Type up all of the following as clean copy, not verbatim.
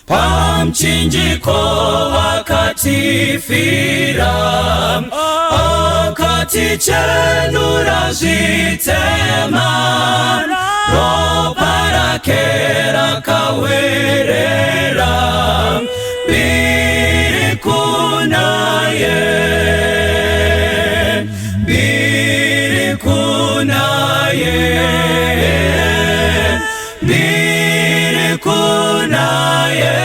Pamchinjiko wakatifira, akati chenura zitema, ropa rake rakawerera, biri kunaye, biri kunaye, biri kunaye,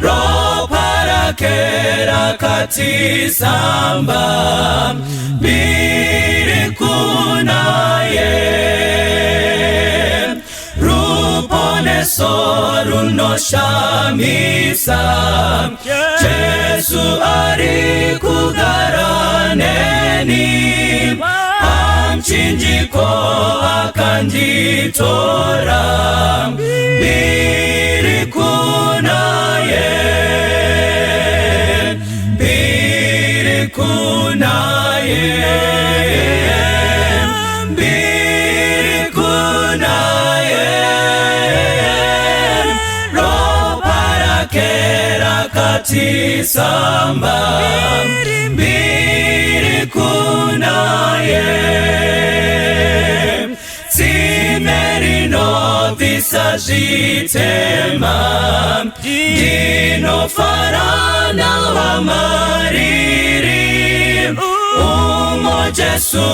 ropa rake rakatisamba, biri kunaye, rupone soruno shamisa, Jesu ari kugaraneni, amchinjiko akanditora, biri kunaye, biri kunaye, biri kunaye, ropa rake rakatisamba, biri kunaye, simerino visajitema, dino farana wa mariri, umo Jesu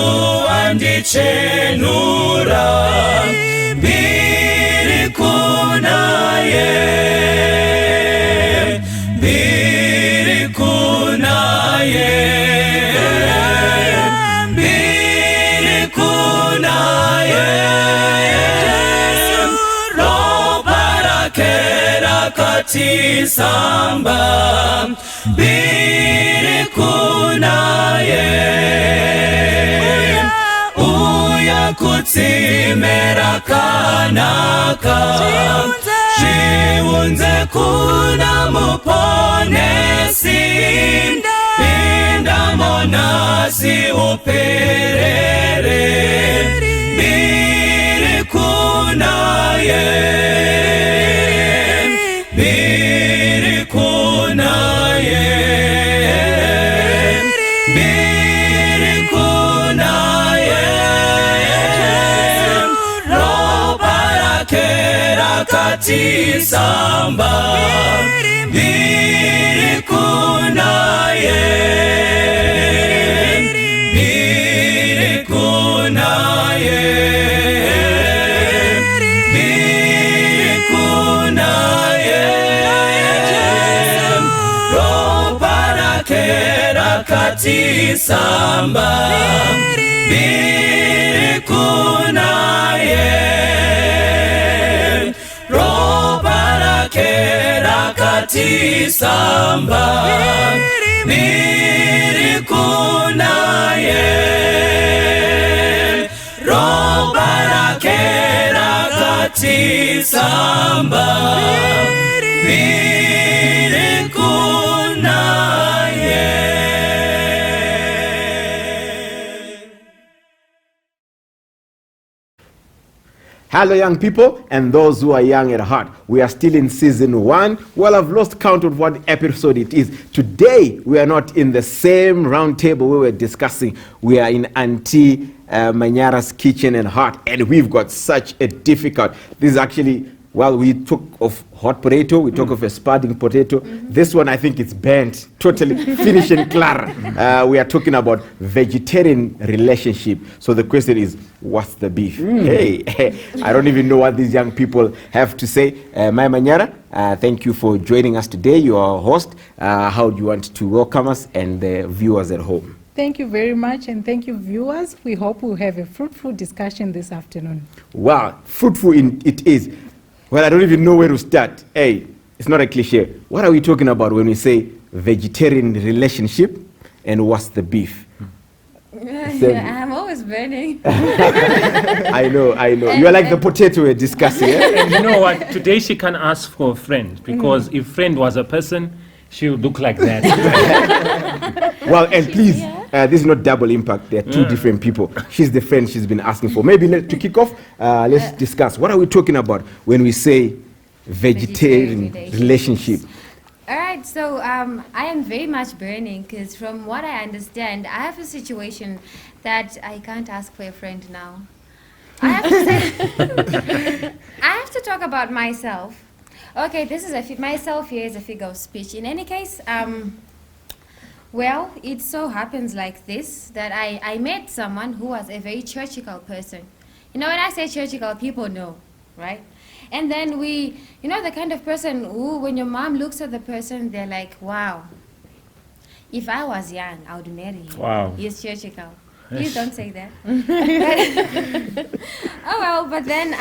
andichenura, biri kunaye, biri kunaye, biri kunaye, ropa rake rakatisamba, biri kunaye, uya kutimera kanaka, jiunze kuna muponesi, pinda monasi uperere, biri kunaye, biri kunaye, biri kunaye, ropa rake rakatisamba, biri kunaye, biri kunaye, biri kunaye, ropa rake rakatisamba, biri kunaye, ropa rake rakatisamba, biri kunaye, ropa rake rakatisamba, biri kunaye. Hello young people and those who are young at heart. We are still in season 1. Well, I've lost count of what episode it is. Today, we are not in the same round table we were discussing. We are in Auntie Manyara's kitchen and heart, and we've got such a difficult, this is actually, well, we took of hot potato, we took of a spudding potato. This one, I think it's burnt, totally finished and clear. We are talking about vegetarian relationship. So the question is, what's the beef? Hey, I don't even know what these young people have to say. Mai Manyara, thank you for joining us today. You are our host. How do you want to welcome us and the viewers at home? Thank you very much, and thank you, viewers. We hope we'll have a fruitful discussion this afternoon. Wow, fruitful it is. Well, I don't even know where to start. Hey, it's not a cliche. What are we talking about when we say vegetarian relationship, and what's the beef? I'm always burning. I know. You're like the potato we're discussing. And you know what? Today she can ask for a friend, because if friend was a person, she would look like that. Well, and please, this is not double impact. They're two different people. She's the friend she's been asking for. Maybe to kick off, let's discuss. What are we talking about when we say vegetarian relationship? All right, so I am very much burning because from what I understand, I have a situation that I can't ask for a friend now. I have to say, I have to talk about myself. Okay, this is myself here is a figure of speech. In any case, well, it so happens like this, that I met someone who was a very churchical person. You know, when I say churchical, people know, right? And then we, you know, the kind of person who, when your mom looks at the person, they're like, wow, if I was young, I would marry him. Wow. He's churchical. Please don't say that. Oh, well, but then,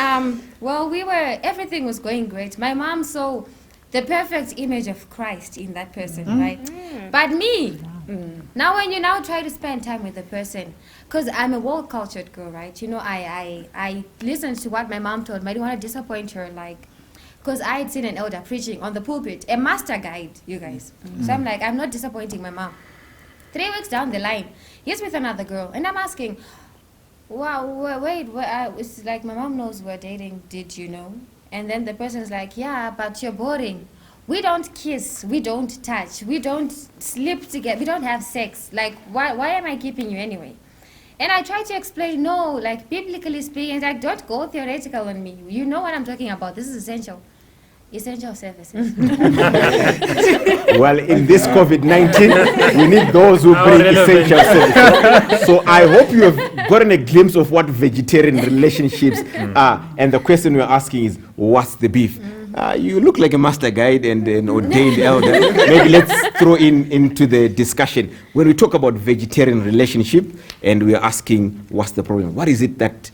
well, everything was going great. My mom saw the perfect image of Christ in that person, right? But me, now when you now try to spend time with the person, because I'm a well-cultured girl, right? You know, I listened to what my mom told me. I didn't want to disappoint her, like, because I had seen an elder preaching on the pulpit, a master guide, you guys. So I'm like, I'm not disappointing my mom. 3 weeks down the line, he's with another girl, and I'm asking, wow, wait, it's like my mom knows we're dating, did you know? And then the person's like, yeah, but you're boring. We don't kiss, we don't touch, we don't sleep together, we don't have sex. Like, why am I keeping you anyway? And I try to explain, no, like, biblically speaking, like, don't go theoretical on me. You know what I'm talking about. This is essential services. Well, in this COVID-19, we need those who bring essential services. So I hope you have gotten a glimpse of what vegetarian relationships are. And the question we're asking is, what's the beef? You look like a master guide and an ordained elder. Maybe let's throw into the discussion. When we talk about vegetarian relationship and we're asking, what's the problem? What is it that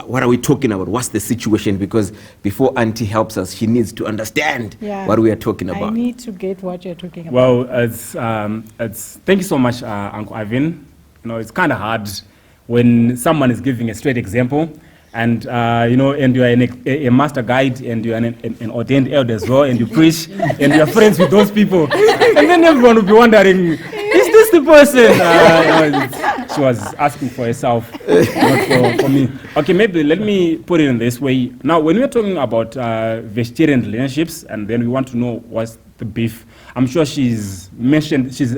what are we talking about? What's the situation? Because before Auntie helps us, she needs to understand what we are talking about. I need to get what you're talking about. Well, thank you so much, Uncle Ivan. You know, it's kind of hard when someone is giving a straight example, and you know, and you are a master guide, and you are an ordained elder as well, and you preach, and you are friends with those people, and then everyone will be wondering, is this the person? You know, she was asking for herself, not for me. Okay, maybe let me put it in this way. Now, when we're talking about vegetarian relationships, and then we want to know what's the beef, I'm sure she's mentioned, she's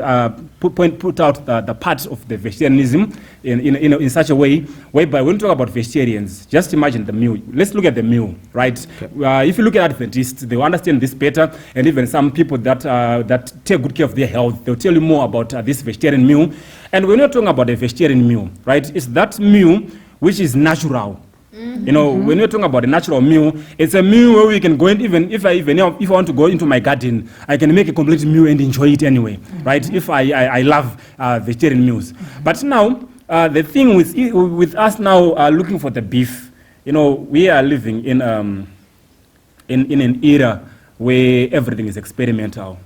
put out the parts of the vegetarianism in such a way, whereby when we talk about vegetarians, just imagine the meal. Let's look at the meal, right? Okay. If you look at Adventists, they will understand this better, and even some people that take good care of their health, they'll tell you more about this vegetarian meal. And when you're talking about a vegetarian meal, right, it's that meal which is natural. You know, when you're talking about a natural meal, it's a meal where we can go in, even if I want to go into my garden, I can make a complete meal and enjoy it anyway, right? If I love vegetarian meals. But now, the thing with us now looking for the beef, you know, we are living in an era where everything is experimental.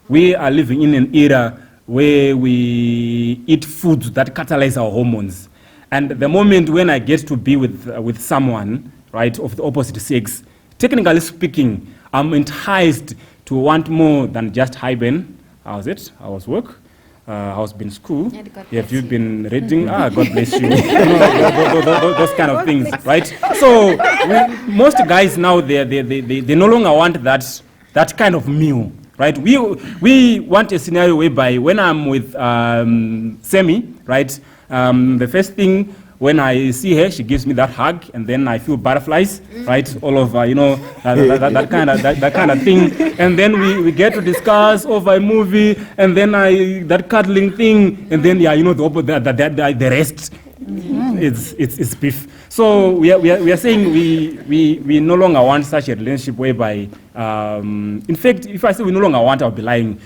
We are living in an era where we eat foods that catalyze our hormones. And the moment when I get to be with someone, right, of the opposite sex, technically speaking, I'm enticed to want more than just, hi Ben, how's it? How was work? How's been school? Have you been reading? God bless you. Those kind of things, right? So most guys now, they no longer want that kind of meal. Right, we want a scenario whereby when I'm with Semi, right, the first thing when I see her, she gives me that hug, and then I feel butterflies, right, all over, you know, that kind of thing, and then we get to discuss over a movie, and then that cuddling thing, and then you know the rest. It's beef. So we are saying we no longer want such a relationship whereby, in fact, if I say we no longer want, I'll be lying.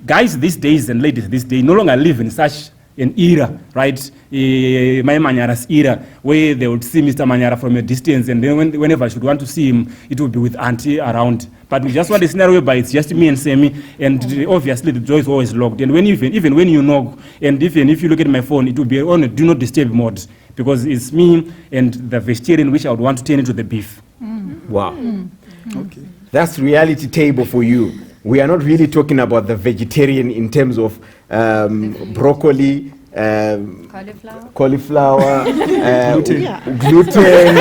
Guys these days and ladies these days no longer live in such an era, right? My Manyara's era, where they would see Mr. Manyara from a distance, and then whenever I should want to see him, it would be with Auntie around. But we just want a scenario whereby it's just me and Semi, and obviously the door is always locked. And even when you knock, and even if you look at my phone, it will be on a do not disturb mode, because it's me and the vegetarian which I would want to turn into the beef. Wow. Okay. That's reality table for you. We are not really talking about the vegetarian in terms of broccoli, cauliflower, gluten,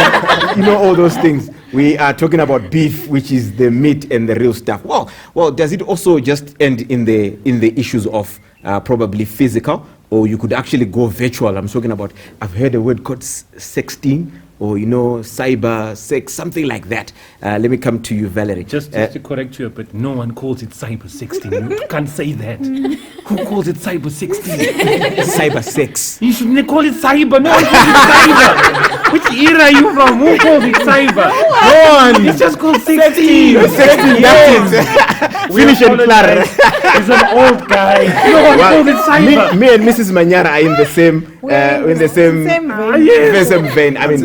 all those things. We are talking about beef, which is the meat and the real stuff. Well, does it also just end in the issues of probably physical, or you could actually go virtual? I'm talking about, I've heard a word called sexting, or cyber sex, something like that. Let me come to you, Valerie. Just to correct you, but no one calls it cyber sexting. You can't say that. Who calls it cyber sexting? Cyber sex. You shouldn't call it cyber. No one calls it cyber. Which era are you from? Who calls it cyber? Go on. It's just called sexting. Sexting, that's it. Finish and clar. He's an old guy. No one calls it cyber. Me and Mrs. Manyara are in the same vein. I mean,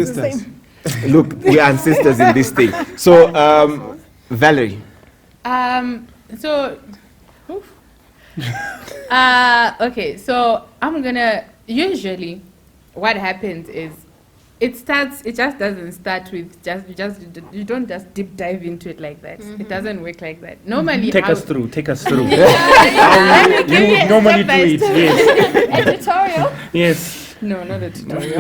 look, we are ancestors in this thing. So, Valerie. Okay, so usually what happens is it just doesn't start with you don't just deep dive into it like that. It doesn't work like that. Normally, take us through. Let me give you normally do it. Yes. A tutorial? Yes. No, not a tutorial.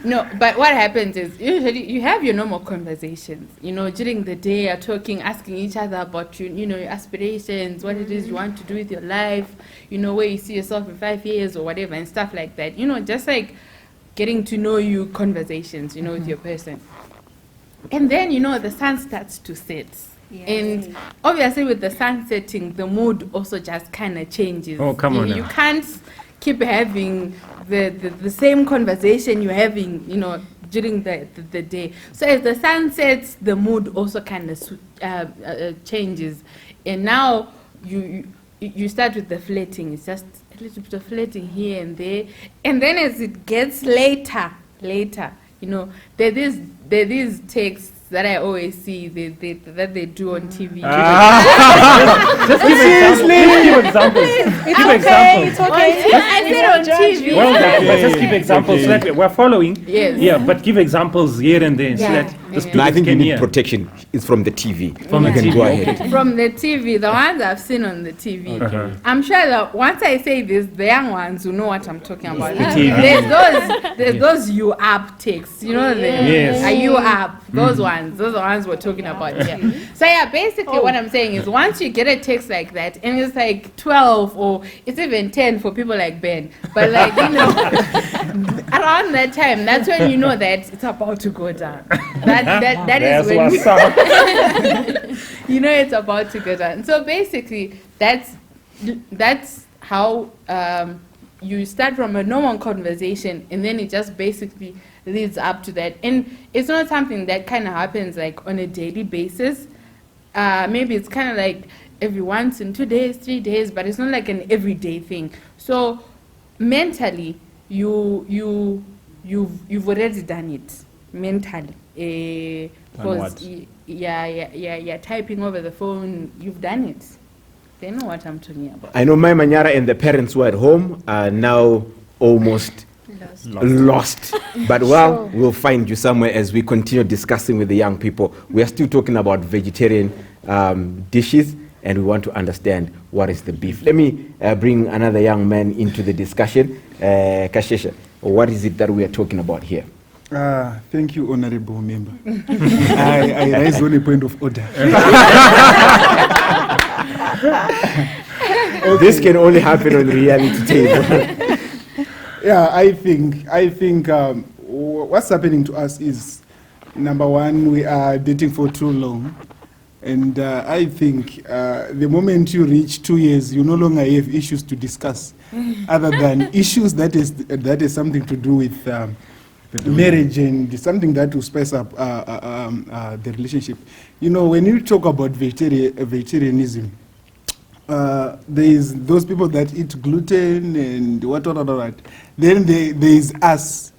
No, but what happens is usually you have your normal conversations. During the day, you're talking, asking each other about your aspirations, what it is you want to do with your life, where you see yourself in 5 years or whatever, and stuff like that. Just like getting to know you conversations, with your person. And then, the sun starts to set. Yes. And obviously with the sun setting, the mood also just kind of changes. Oh, come on. You can't keep having the same conversation you're having, during the day. So as the sun sets, the mood also kind of changes. And now you start with the flirting. It's just a little bit of flirting here and there. And then as it gets later, there is texts that I always see that they do on TV. Just give examples. It's okay. I said on TV. Well, but just give examples. So that we're following. Yes. Yeah, but give examples here and there. So that the No, I students think you can need hear. protection. It's from the TV. From You the can TV, go okay. ahead. From the TV, the ones I've seen on the TV, Uh-huh. I'm sure that once I say this, the young ones will know what I'm talking about. The TV. There's those you up texts, Yes. are you up? Those ones are the ones we're talking about here. So yeah, basically what I'm saying is once you get a text like that, and it's like 12 or it's even 10 for people like Ben, but like, around that time, that's when you know that it's about to go down. That is when what's up. it's about to go down. So basically, that's how you start from a normal conversation, and then it just basically leads up to that. And it's not something that kind of happens like on a daily basis. Maybe it's kind of like every once in 2 days, 3 days, but it's not like an everyday thing. So mentally, you've already done it mentally. Because you're typing over the phone, you've done it. They know what I'm talking about. I know my Manyara and the parents who are at home are now almost lost. But we'll find you somewhere as we continue discussing with the young people. We are still talking about vegetarian dishes, and we want to understand what is the beef. Let me bring another young man into the discussion. Kashesha, what is it that we are talking about here? Thank you, Honorable Member. I raise on a point of order. This can only happen on reality table. Yeah, I think what's happening to us is, number one, we are dating for too long. And I think the moment you reach 2 years, you no longer have issues to discuss, other than issues that is something to do with marriage and something that will spice up the relationship. When you talk about vegetarianism, there is those people that eat gluten and what. Then there is us.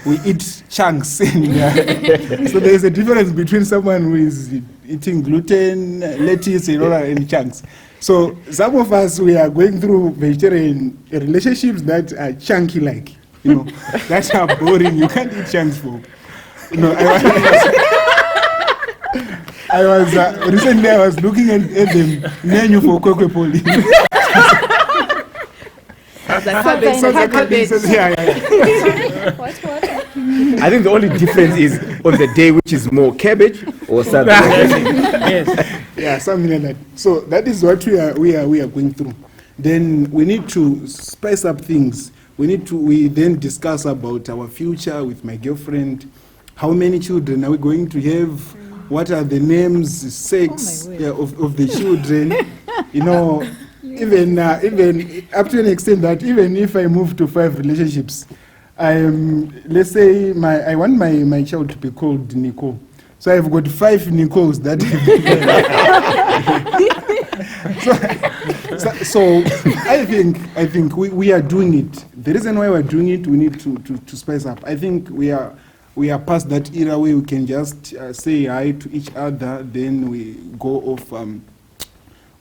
We eat chunks. And, so there is a difference between someone who is eating gluten, lettuce, and chunks. So some of us, we are going through vegetarian relationships that are chunky-like. That are boring. You can't eat chunks for. Recently I was looking at the menu for Kwekwe Poli. cabbage. Yeah. I think the only difference is on the day which is more cabbage or something. Yes. Yeah, something like that. So that is what we are going through. Then we need to spice up things. We then discuss about our future with my girlfriend. How many children are we going to have? What are the names, sex of the children? Even up to an extent that even if I move to 5 relationships, let's say I want my child to be called Nicole. So I've got 5 Nicoles that. so I think we are doing it. The reason why we're doing it, we need to spice up. I think we are past that era where we can just say hi to each other, then we go off.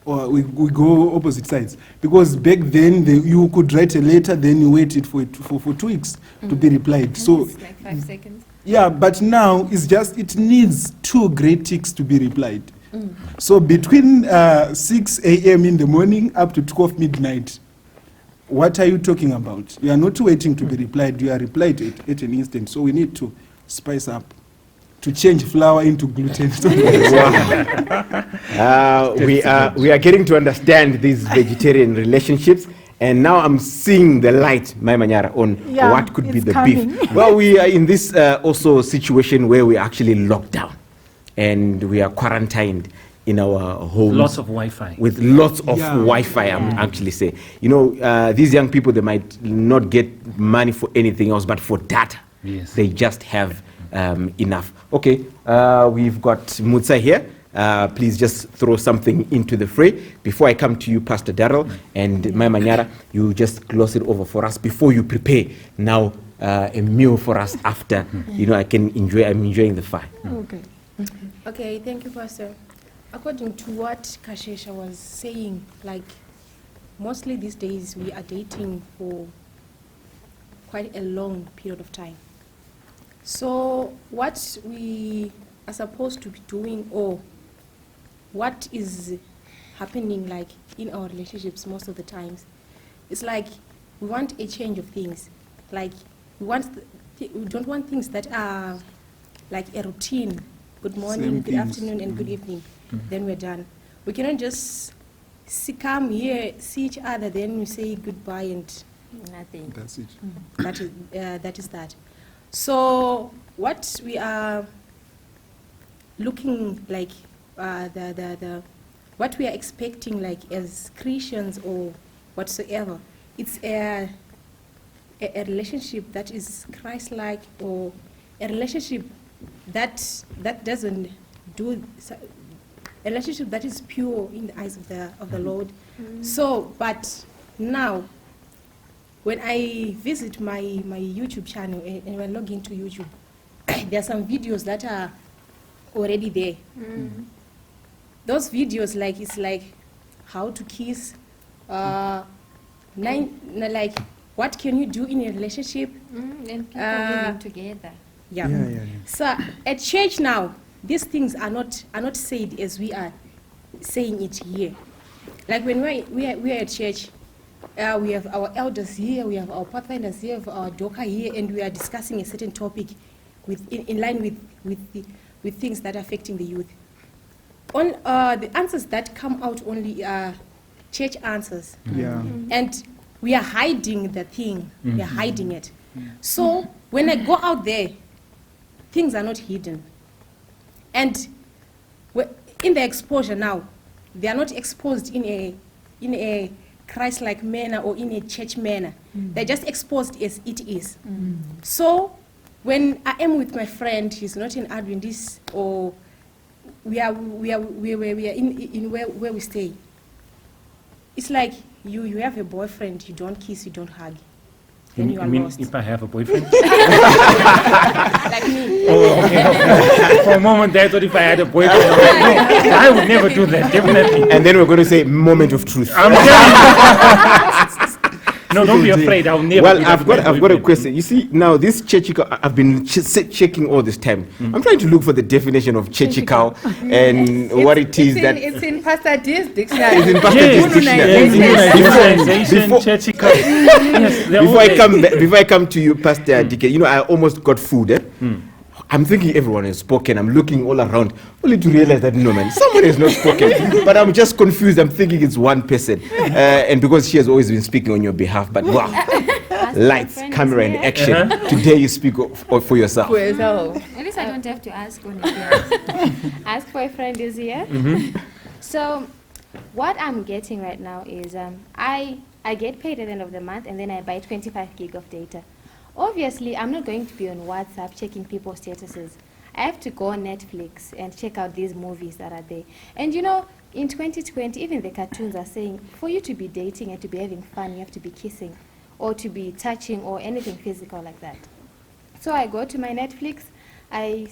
Or we go opposite sides, because back then you could write a letter, then you waited for 2 weeks to be replied. So It's like 5 seconds. yeah, but now it needs 2 great ticks to be replied. So between 6 a.m. in the morning up to 12 midnight, what are you talking about? You are not waiting to be replied. You are replied at an instant. So we need to spice up, to change flour into gluten. We are getting to understand these vegetarian relationships, and now I'm seeing the light, my Manyara, on what could be it's the coming. beef. Well, we are in this also situation where we are actually locked down, and we are quarantined in our homes. Lots of Wi-Fi. With lots of Yeah. Wi-Fi, I'm actually saying. These young people, they might not get money for anything else, but for data, Yes. they just have enough. Okay, we've got Mutsa here. Please just throw something into the fray. Before I come to you, Pastor Darrell and Mai Manyara, you just gloss it over for us before you prepare now a meal for us after. I'm enjoying the fire. Okay. Okay, thank you, Pastor. According to what Kashesha was saying, like mostly these days we are dating for quite a long period of time. So what we are supposed to be doing, or what is happening like in our relationships most of the times, it's like we want a change of things. Like we don't want things that are like a routine. Good morning, Same good things. afternoon, and good evening. Then we're done. We cannot just come here, see each other, then we say goodbye and Nothing. That's it. that is that. So what we are looking like, what we are expecting like as Christians or whatsoever, it's a relationship that is Christ-like, or a relationship that doesn't do, a relationship that is pure in the eyes of the Lord. So, but now, when I visit my YouTube channel and when I log into YouTube, there are some videos that are already there. Those videos, like, it's like how to kiss, like what can you do in a relationship? And people Uh, living together. Yeah. So at church now, these things are not said as we are saying it here. Like when we are at church, we have our elders here, we have our pathfinders here, we have our doka here, and we are discussing a certain topic in line with things that are affecting the youth. On the answers that come out only are church answers, Yeah. and we are hiding the thing. We are hiding it. So when I go out there, things are not hidden, and in the exposure now, they are not exposed in a Christ-like manner or in a church manner. They're just exposed as it is. So when I am with my friend, he's not an Adventist, or we are in where we stay. It's like you have a boyfriend, you don't kiss, you don't hug, then you are mean lost. if I have a boyfriend? Like me. Oh, okay. For a moment there, I thought if I had a boyfriend, I would never do that, definitely. And then we're going to say moment of truth. I'm telling you. No, don't be afraid. I'll never. Well, be I've that got a question. You see, now this chechikal, I've been checking all this time. I'm trying to look for the definition of chechikal and what it is that. It's in Pastor D's dictionary. It's in Pastor Yes, D's dictionary. immunization, Before- chechikal. Yes, they're Before all I there. come to you, Pastor DK, you know, I almost got food. I'm thinking everyone has spoken. I'm looking all around, only to realize that no, man, someone has not spoken. But I'm just confused. I'm thinking it's one person, and because she has always been speaking on your behalf. But wow, lights, camera, and action. Today you speak for yourself. For yourself. At least I don't have to ask when it's Ask boyfriend is here. So, what I'm getting right now is I get paid at the end of the month, and then I buy 25 gig of data. Obviously, I'm not going to be on WhatsApp checking people's statuses. I have to go on Netflix and check out these movies that are there. And you know, in 2020, even the cartoons are saying, for you to be dating and to be having fun, you have to be kissing or to be touching or anything physical like that. So I go to my Netflix, I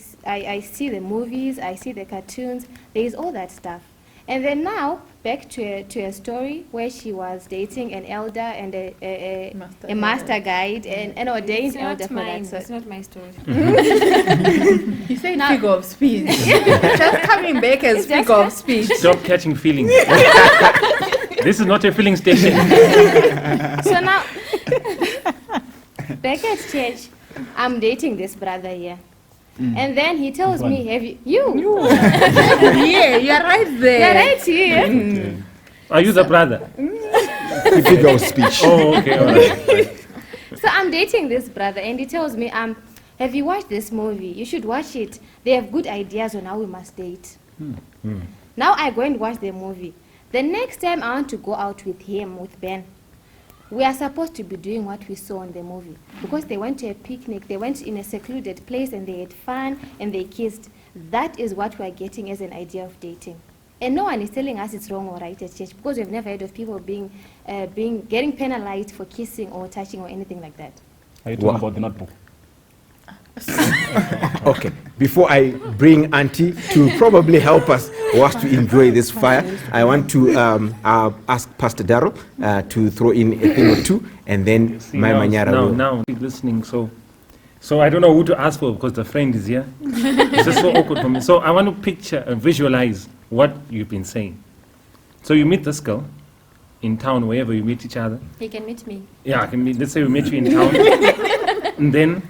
see the movies, I see the cartoons, there is all that stuff. And then now, back to a story where she was dating an elder and a master guide and an ordained elder for that. So It's not my story. You say figure of speech. Just coming back as It's just figure of speech. Stop catching feelings. This is not a filling station. So now, back at church, I'm dating this brother here. And then he tells me, have you? Yeah, you're right there. You're right here. Are you the brother? The figure of speech. Oh, okay, all right. So I'm dating this brother, and he tells me, have you watched this movie? You should watch it. They have good ideas on how we must date. Now I go and watch the movie. The next time I want to go out with him, with Ben, we are supposed to be doing what we saw in the movie. Because they went to a picnic, they went in a secluded place, and they had fun, and they kissed. That is what we are getting as an idea of dating. And no one is telling us it's wrong or right at church, because we've never heard of people getting penalized for kissing or touching or anything like that. Are you talking about the notebook? Okay, before I bring Auntie to probably help us or us to enjoy this fire, I want to ask Pastor Darrow to throw in a thing or two, and then my Manyara will. Now, keep listening. So I don't know who to ask for because the friend is here. It's just so awkward for me. So I want to picture and visualize what you've been saying. So you meet this girl in town, wherever you meet each other. He can meet me. Yeah, let's say we met you in town, and then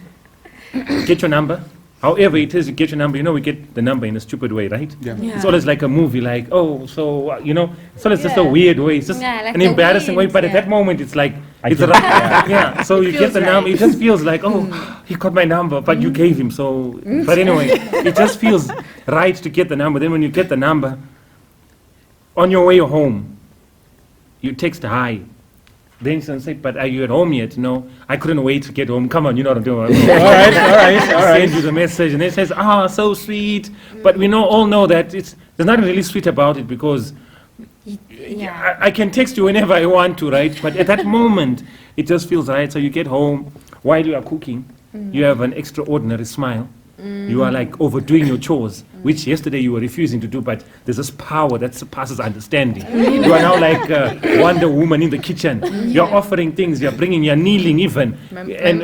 get your number. However it is, you get your number. You know, we get the number in a stupid way, right? Yeah. It's always like a movie, like, oh, so, you know, it's always just a weird way. It's just Yeah, like an the embarrassing way, wind, but at yeah. that moment, it's like, it's right. Yeah, so you get the number. It just feels like, oh, he got my number, but you gave him. So, but anyway, it just feels right to get the number. Then when you get the number, on your way home, you text hi. Then you say, but are you at home yet? No, I couldn't wait to get home. Come on, you know what I'm doing. all right. Send you the message, and it says, so sweet. But we all know that there's nothing really sweet about it because Yeah. I can text you whenever I want to, right? But at that moment, it just feels right. So you get home, while you are cooking, you have an extraordinary smile. You are like overdoing your chores, which yesterday you were refusing to do, but there's this power that surpasses understanding. You are now like Wonder Woman in the kitchen. You're offering things, you're kneeling even.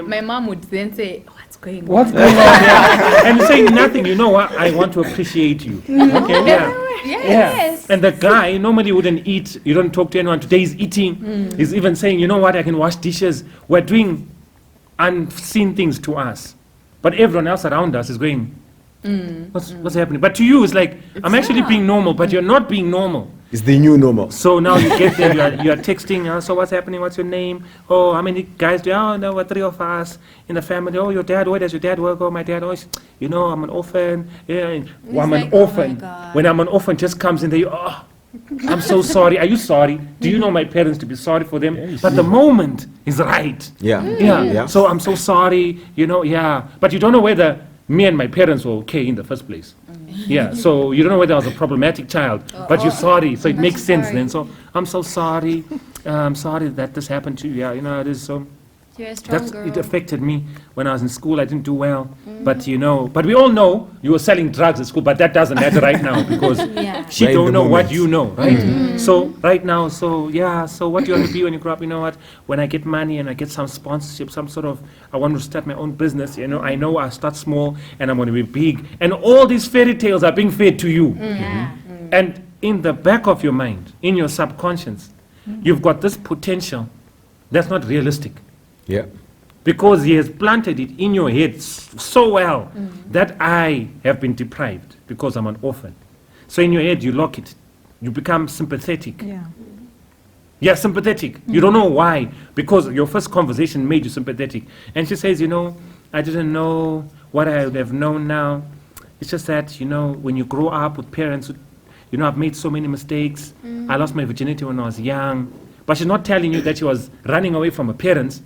My mom would then say, what's going on? What's going on? Yeah. And you're saying nothing. You know what? I want to appreciate you. Okay, yeah. Yes. And the guy normally wouldn't eat. You don't talk to anyone. Today he's eating. He's even saying, you know what? I can wash dishes. We're doing unseen things to us. But everyone else around us is going, what's happening? But to you, it's like, I'm actually being normal, but you're not being normal. It's the new normal. So now you get there, you're texting, so what's happening, what's your name? Oh, how many guys do you, oh, no, we're 3 of us in the family. Oh, your dad, where does your dad work? Oh, my dad, I'm an orphan. Yeah, well, I'm an orphan. When I'm an orphan, just comes in there, I'm so sorry. Are you sorry? Do you know my parents to be sorry for them? Yes. But the moment is right. Yeah. So I'm so sorry, But you don't know whether me and my parents were okay in the first place. Yeah, so you don't know whether I was a problematic child, but you're sorry, so it makes sense then. So I'm so sorry. I'm sorry that this happened to you. Yeah, it is so. You're a strong That's, girl. it affected me when I was in school. I didn't do well, but but we all know you were selling drugs at school, but that doesn't matter right now because Yeah. she Right in don't the know what moment. you know, right? So right now, so what do you want to be when you grow up? You know what? When I get money and I get some sponsorship, some sort of, I want to start my own business. I know I start small and I'm going to be big. And all these fairy tales are being fed to you. Yeah. And in the back of your mind, in your subconscious, you've got this potential that's not realistic. Yeah. Because he has planted it in your head so well that I have been deprived because I'm an orphan. So in your head, you lock it. You become sympathetic. Yeah. Yeah, sympathetic. You don't know why. Because your first conversation made you sympathetic. And she says, I didn't know what I would have known now. It's just that, when you grow up with parents, I've made so many mistakes. I lost my virginity when I was young. But she's not telling you that she was running away from her parents.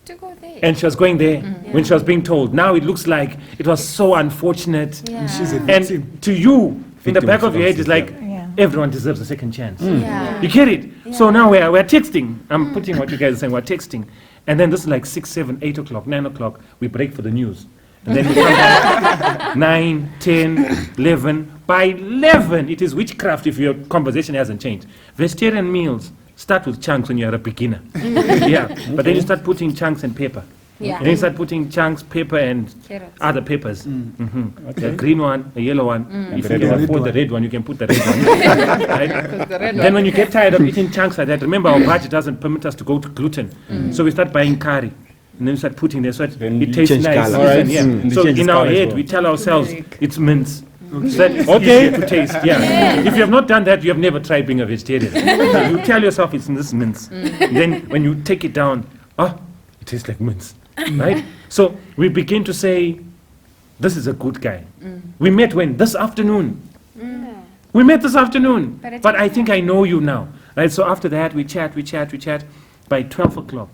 To go there. And she was going there when she was being told. Now it looks like it was so unfortunate. Yeah. She's a victim. And to you, in the Victim back of your head, it's like Yeah. everyone deserves a second chance. Yeah. You get it? So now we're texting. I'm putting what you guys are saying. We're texting. And then this is like 6, 7, 8 o'clock, 9 o'clock. We break for the news. And then we come back 9, 10, 11. By 11, it is witchcraft if your conversation hasn't changed. Vegetarian meals start with chunks when you're a beginner. Yeah. But then you start putting chunks and pepper. Yeah. And then you start putting chunks, pepper, and Carrots. other peppers. A green one, a yellow one. If the you can red afford the one. red one, you can put the red one. Right? Then when you get tired of eating chunks like that, remember our budget doesn't permit us to go to gluten. So we start buying curry. And then we start putting there so Then it you tastes change nice. colour. Alright. Yeah. And it So changes in our colour as head, well. we tell ourselves it's mince. So that it's easier to taste. Yeah. If you have not done that, you have never tried being a vegetarian. You tell yourself it's this mince. Then when you take it down, it tastes like mince. Right? So we begin to say, this is a good guy. We met when? This afternoon. We met this afternoon. But it But takes I think I know you now. Right? So after that, we chat. By 12 o'clock.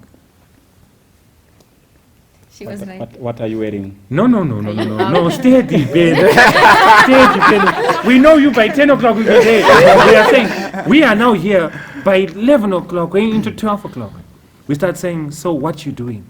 She was like, What are you wearing? No, steady, babe. Steady, babe. We know you by 10 o'clock, we'll be there. We are saying, we are now here by 11 o'clock, going into 12 o'clock. We start saying, so what you doing?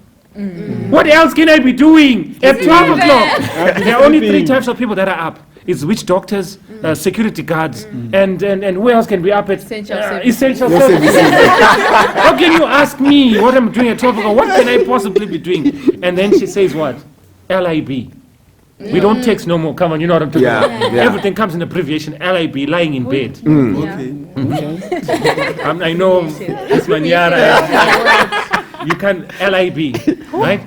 What else can I be doing at 12 o'clock? There are only 3 types of people that are up. It's witch doctors, security guards, and who else can be up at Essential services. essential services. How can you ask me what I'm doing at 12 o'clock? What can I possibly be doing? And then she says what? LIB. We don't text no more. Come on, you know what I'm talking Yeah, about. yeah. Everything comes in abbreviation. LIB, lying in bed. Okay. I know it's Mandara. You can LIB, right?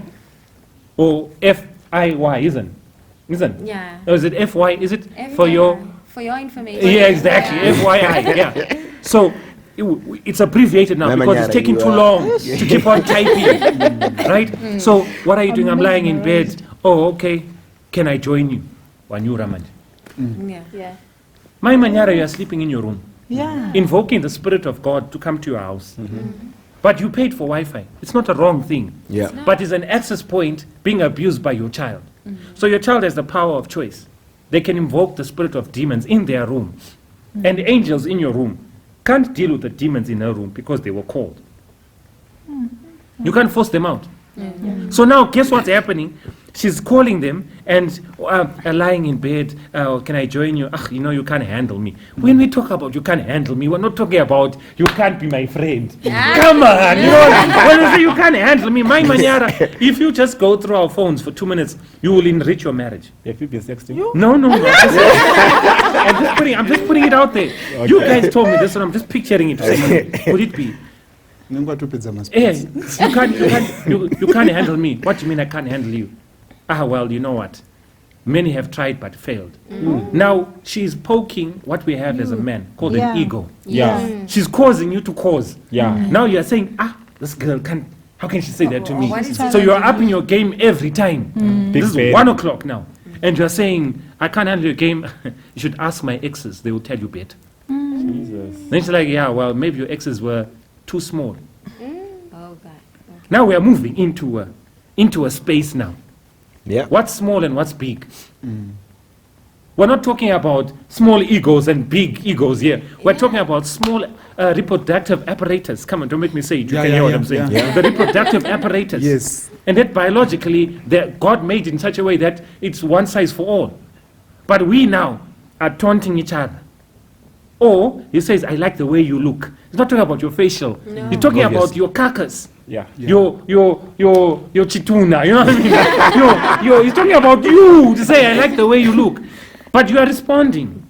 Or FIY, isn't? yeah. Or is it FY? Is it Every for time. your? For your information. Yeah, exactly. FYI. Yeah. So it's abbreviated now because it's Mandara, taking you too are- long to keep on typing. Right? So what are you doing? I'm lying in bed. Oh, okay. Can I join you? Wanyura manje. Yeah. Yeah. My Manyara, you are sleeping in your room, Yeah. invoking the Spirit of God to come to your house. But you paid for Wi-Fi. It's not a wrong thing. Yeah. But it's an access point being abused by your child. So your child has the power of choice. They can invoke the spirit of demons in their room. And angels in your room can't deal with the demons in her room because they were called. You can't force them out. So now, guess what's happening? She's calling them and lying in bed. Can I join you? You can't handle me. When we talk about you can't handle me, we're not talking about you can't be my friend. Come on, when we say you can't handle me, my Manyara, if you just go through our phones for 2 minutes, you will enrich your marriage. Have you been sexting? No. I'm just putting it out there. You guys told me this, and I'm just picturing it. Could it be? Ningwatopedza Hey, maspitsi. you can't handle me. What do you mean I can't handle you? Well, you know what? Many have tried but failed. Now she's poking what we have as a man called Yeah. an ego. Yeah. She's causing you to cause. Yeah. Now you're saying, this girl can't. How can she say that to me? What is So you're up in your game every time. Big This is fan. 1 o'clock now, and you're saying I can't handle your game. You should ask my exes; they will tell you better. Jesus. Then she's like, well, maybe your exes were too small. Oh, God. Now we are moving into a space now. Yeah. What's small and what's big? We're not talking about small egos and big egos here. We're talking about small reproductive apparatus. Come on, don't make me say it. You Yeah, can yeah, hear what yeah, I'm saying. yeah. The reproductive apparatus. Yes. And that biologically, God made it in such a way that it's one size for all. But we now are taunting each other. Or he says, I like the way you look. He's not talking about your facial. He's talking Oh, yes. about your carcass. Yeah. Your chituna, you know what I mean? He's talking about you to say, I like the way you look. But you are responding.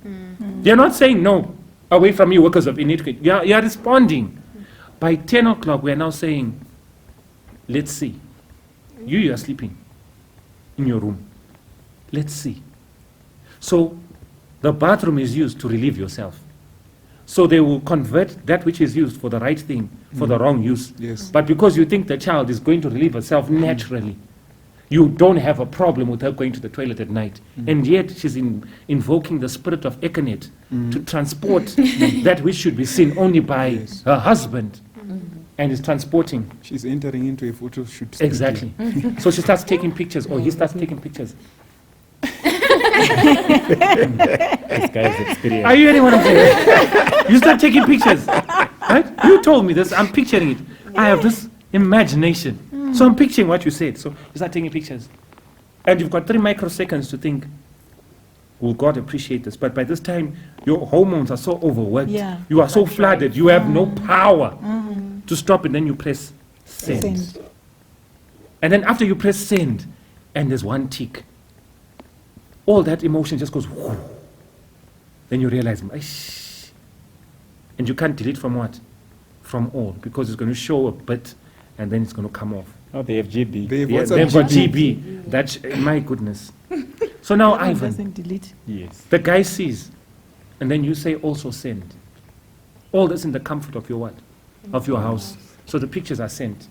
You're not saying, no, away from you, workers of iniquity. You are responding. By 10 o'clock, we are now saying, let's see. You are sleeping in your room. Let's see. So the bathroom is used to relieve yourself. So they will convert that which is used for the right thing for the wrong use. Yes. But because you think the child is going to relieve herself naturally, you don't have a problem with her going to the toilet at night. And yet she's invoking the spirit of Ekanet to transport that which should be seen only by her husband. And is transporting. She's entering into a photo shoot. Exactly. So she starts taking pictures, or he starts taking pictures. This guy's experience. Are you hearing what I'm saying? You start taking pictures. Right? You told me this. I'm picturing it. I have this imagination. So I'm picturing what you said. So you start taking pictures. And you've got 3 microseconds to think, will God appreciate this? But by this time, your hormones are so overworked. Yeah. You are so flooded. You have no power to stop it. Then you press send. Send. And then after you press send, and there's one tick, all that emotion just goes whoo. Then you realize, "Aish." And you can't delete from what? From all, because it's going to show a bit and then it's going to come off. Oh, they have GB. They've Yeah, WhatsApp they've got GB. GB. That's, my goodness. So now, That one Ivan, doesn't delete. Yes. the guy sees, and then you say also send. All this in the comfort of your what? Of your house. So the pictures are sent.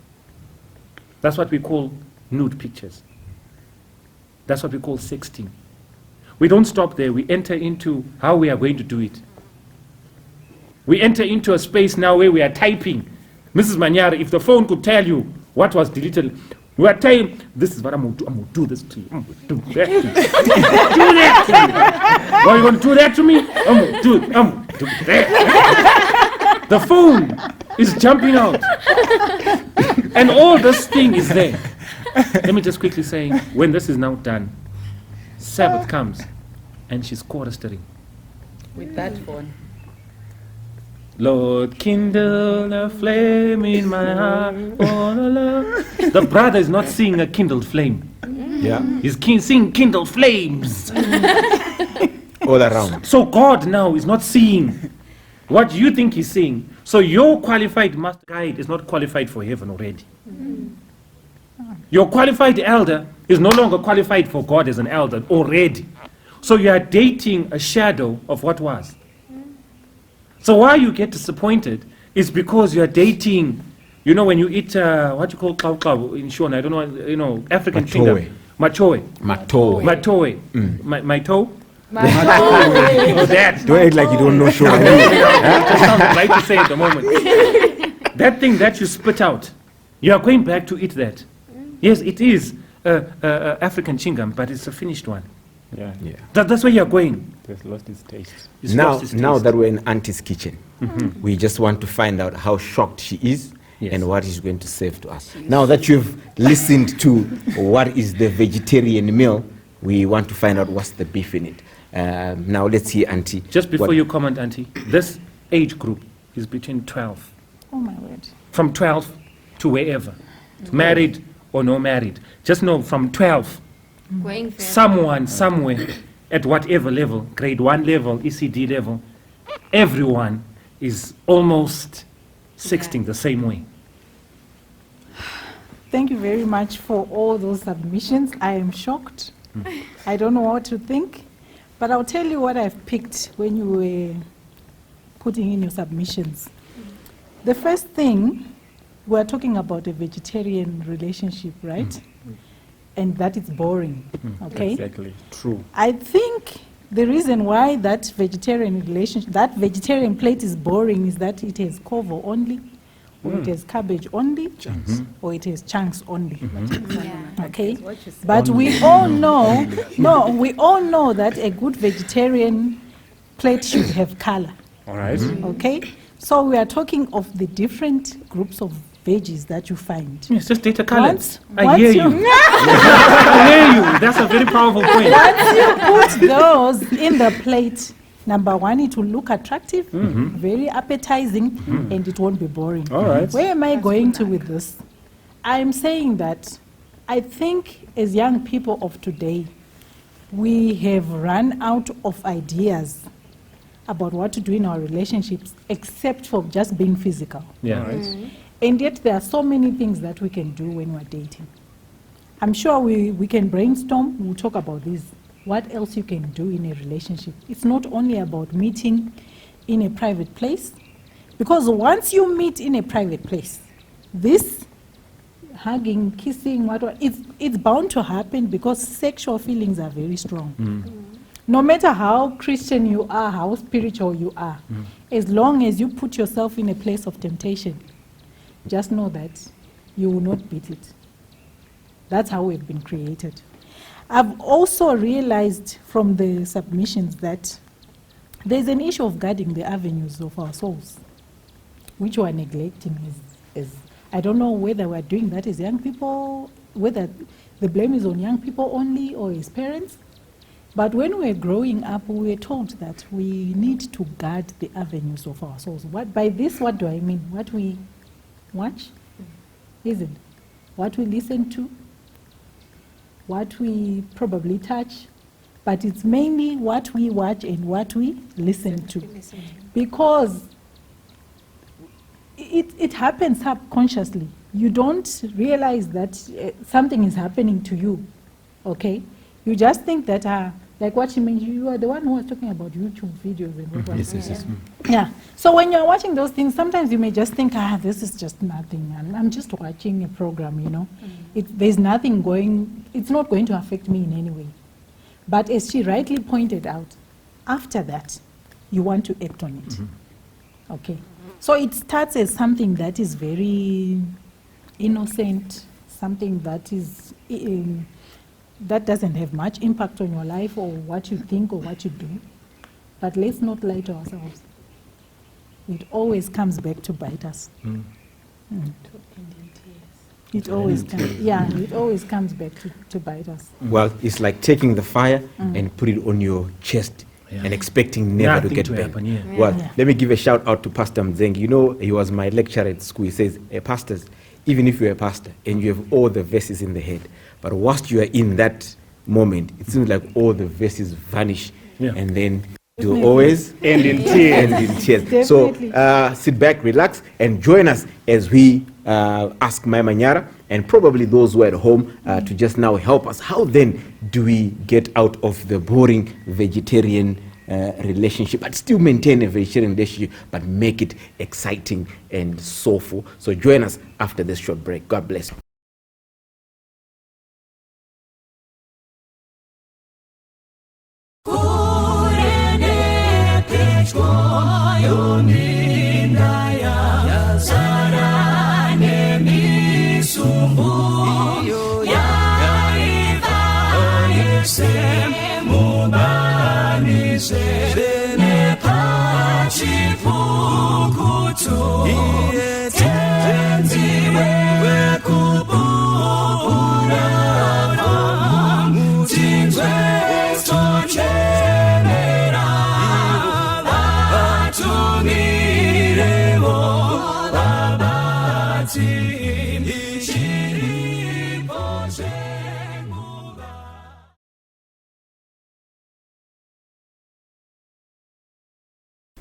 That's what we call nude pictures. That's what we call sexting. We don't stop there. We enter into how we are going to do it. We enter into a space now where we are typing. Mrs. Manyara, if the phone could tell you what was deleted, we are telling, this is what I'm going to do. I'm going to do this to you. I'm going to do that to you. Do that to you. Why are you going to do that to me? I'm going to do it. I'm going to do that. The phone is jumping out. And all this thing is there. Let me just quickly say, when this is now done, Sabbath comes, and she's choristering. With that phone. Lord, kindle a flame in my heart. Oh, love. The brother is not seeing a kindled flame. Yeah. He's seeing kindled flames. All around. So God now is not seeing what you think he's seeing. So your qualified master guide is not qualified for heaven already. Your qualified elder is no longer qualified for God as an elder already. So you are dating a shadow of what was. So why you get disappointed is because you are dating, you know, when you eat, what you call klau in Shona, I don't know, you know, African kingdom. Machoe. Matoe. Matoe. My toe? My Oh, that. Don't act like you don't know show. It just sounds right to say at the moment. That thing that you spit out, you are going back to eat that. Yes, it is African chingam, but it's a finished one. Yeah. Yeah. That's where you're going. It has lost its taste. It's Now, lost its now taste. that we're in Auntie's kitchen, we just want to find out how shocked she is Yes. and what she's going to serve to us. Now that you've listened to what is the vegetarian meal, we want to find out what's the beef in it. Now let's hear Auntie. Just before what- you comment, Auntie, this age group is between 12. Oh my word. From 12 to wherever. Married or no married. Just know from 12, Going further. someone, somewhere, at whatever level, grade 1 level, ECD level, everyone is almost sexting the same way. Thank you very much for all those submissions. I am shocked. I don't know what to think, but I'll tell you what I've picked when you were putting in your submissions. The first thing, we're talking about a vegetarian relationship, right? And that it's boring, okay? Exactly. True. I think the reason why that vegetarian relationship, that vegetarian plate is boring is that it has kovo only. or it has cabbage only, or it has chunks only. Okay, but we all know, we all know that a good vegetarian plate should have color. All right. Okay, so we are talking of the different groups of veggies that you find. Yes, just data colored. Once I hear you. I hear you. That's a very powerful point. Once you put those in the plate, number one, it will look attractive, very appetizing, and it won't be boring. All right. Where am I going to with this? I'm saying that I think as young people of today, we have run out of ideas about what to do in our relationships, except for just being physical. Yeah. And yet there are so many things that we can do when we're dating. I'm sure we can brainstorm, we'll talk about this. What else you can do in a relationship? It's not only about meeting in a private place, because once you meet in a private place, this hugging, kissing, it's bound to happen because sexual feelings are very strong. No matter how Christian you are, how spiritual you are, as long as you put yourself in a place of temptation, just know that you will not beat it. That's how we've been created. I've also realized from the submissions that there's an issue of guarding the avenues of our souls, which we're neglecting as I don't know whether we're doing that as young people, whether the blame is on young people only or as parents. But when we're growing up, we were told that we need to guard the avenues of our souls. By this, what do I mean? What we watch? Is it? What we listen to? What we probably touch? But it's mainly what we watch and what we listen to. Because it happens subconsciously. You don't realize that something is happening to you, okay? You just think that, like what she mentioned, you are the one who was talking about YouTube videos and what Yes. Yeah. So when you're watching those things, sometimes you may just think, this is just nothing. I'm just watching a program, you know. There's nothing going, it's not going to affect me in any way. But as she rightly pointed out, after that, you want to act on it. Okay. So it starts as something that is very innocent, something that is that doesn't have much impact on your life or what you think or what you do. But let's not lie to ourselves. It always comes back to bite us. It always comes, it always comes back to bite us. Well, it's like taking the fire and put it on your chest and expecting never Nothing to get to burned. happen, yeah. Well, Yeah. let me give a shout out to Pastor Mzengi. You know, he was my lecturer at school. He says, pastors, even if you're a pastor and you have all the verses in the head, but whilst you are in that moment, it seems like all the verses vanish, and then you always end in tears. So sit back, relax, and join us as we ask Mai Manyara and probably those who are at home to just now help us. How then do we get out of the boring vegetarian relationship, but still maintain a vegetarian relationship, but make it exciting and soulful? So join us after this short break. God bless.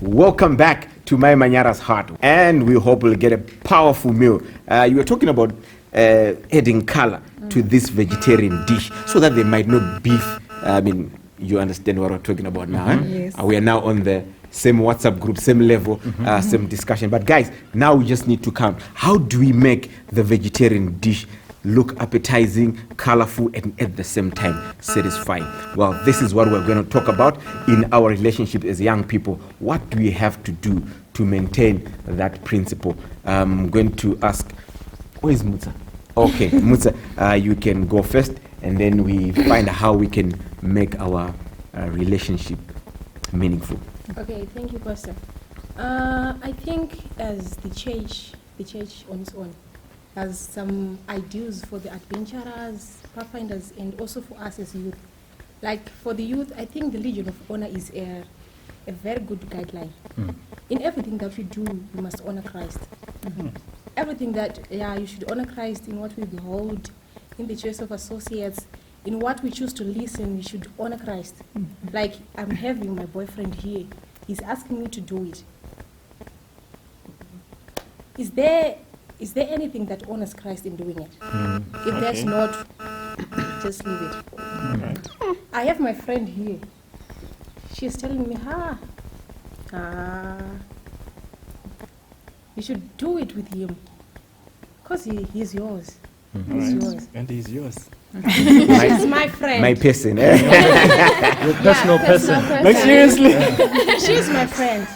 Welcome back to Mai Manyara's Heart, and we hope we'll get a powerful meal. You were talking about adding color to this vegetarian dish so that they might not beef. I mean, you understand what we're talking about now. Yes. We are now on the same WhatsApp group, same level, same discussion. But guys, now we just need to count. How do we make the vegetarian dish look appetizing, colorful, and at the same time satisfying. Well, this is what we're going to talk about in our relationship as young people. What do we have to do to maintain that principle? I'm going to ask, where is Mutsa? Okay, Mutsa, you can go first, and then we find how we can make our relationship meaningful. Okay, thank you, Pastor. I think as the church on its own has some ideals for the adventurers, pathfinders, and also for us as youth. Like for the youth, I think the Legion of Honor is a very good guideline. In everything that we do, we must honor Christ. Everything that, you should honor Christ in what we behold, in the choice of associates, in what we choose to listen, we should honor Christ. Like I'm having my boyfriend here, he's asking me to do it. Is there anything that honors Christ in doing it? If there's not, just leave it. I have my friend here. She's telling me, you should do it with him. Because he's yours. He's yours. And he's yours. She's my friend. My person. Your personal person. Like seriously? She's my friend.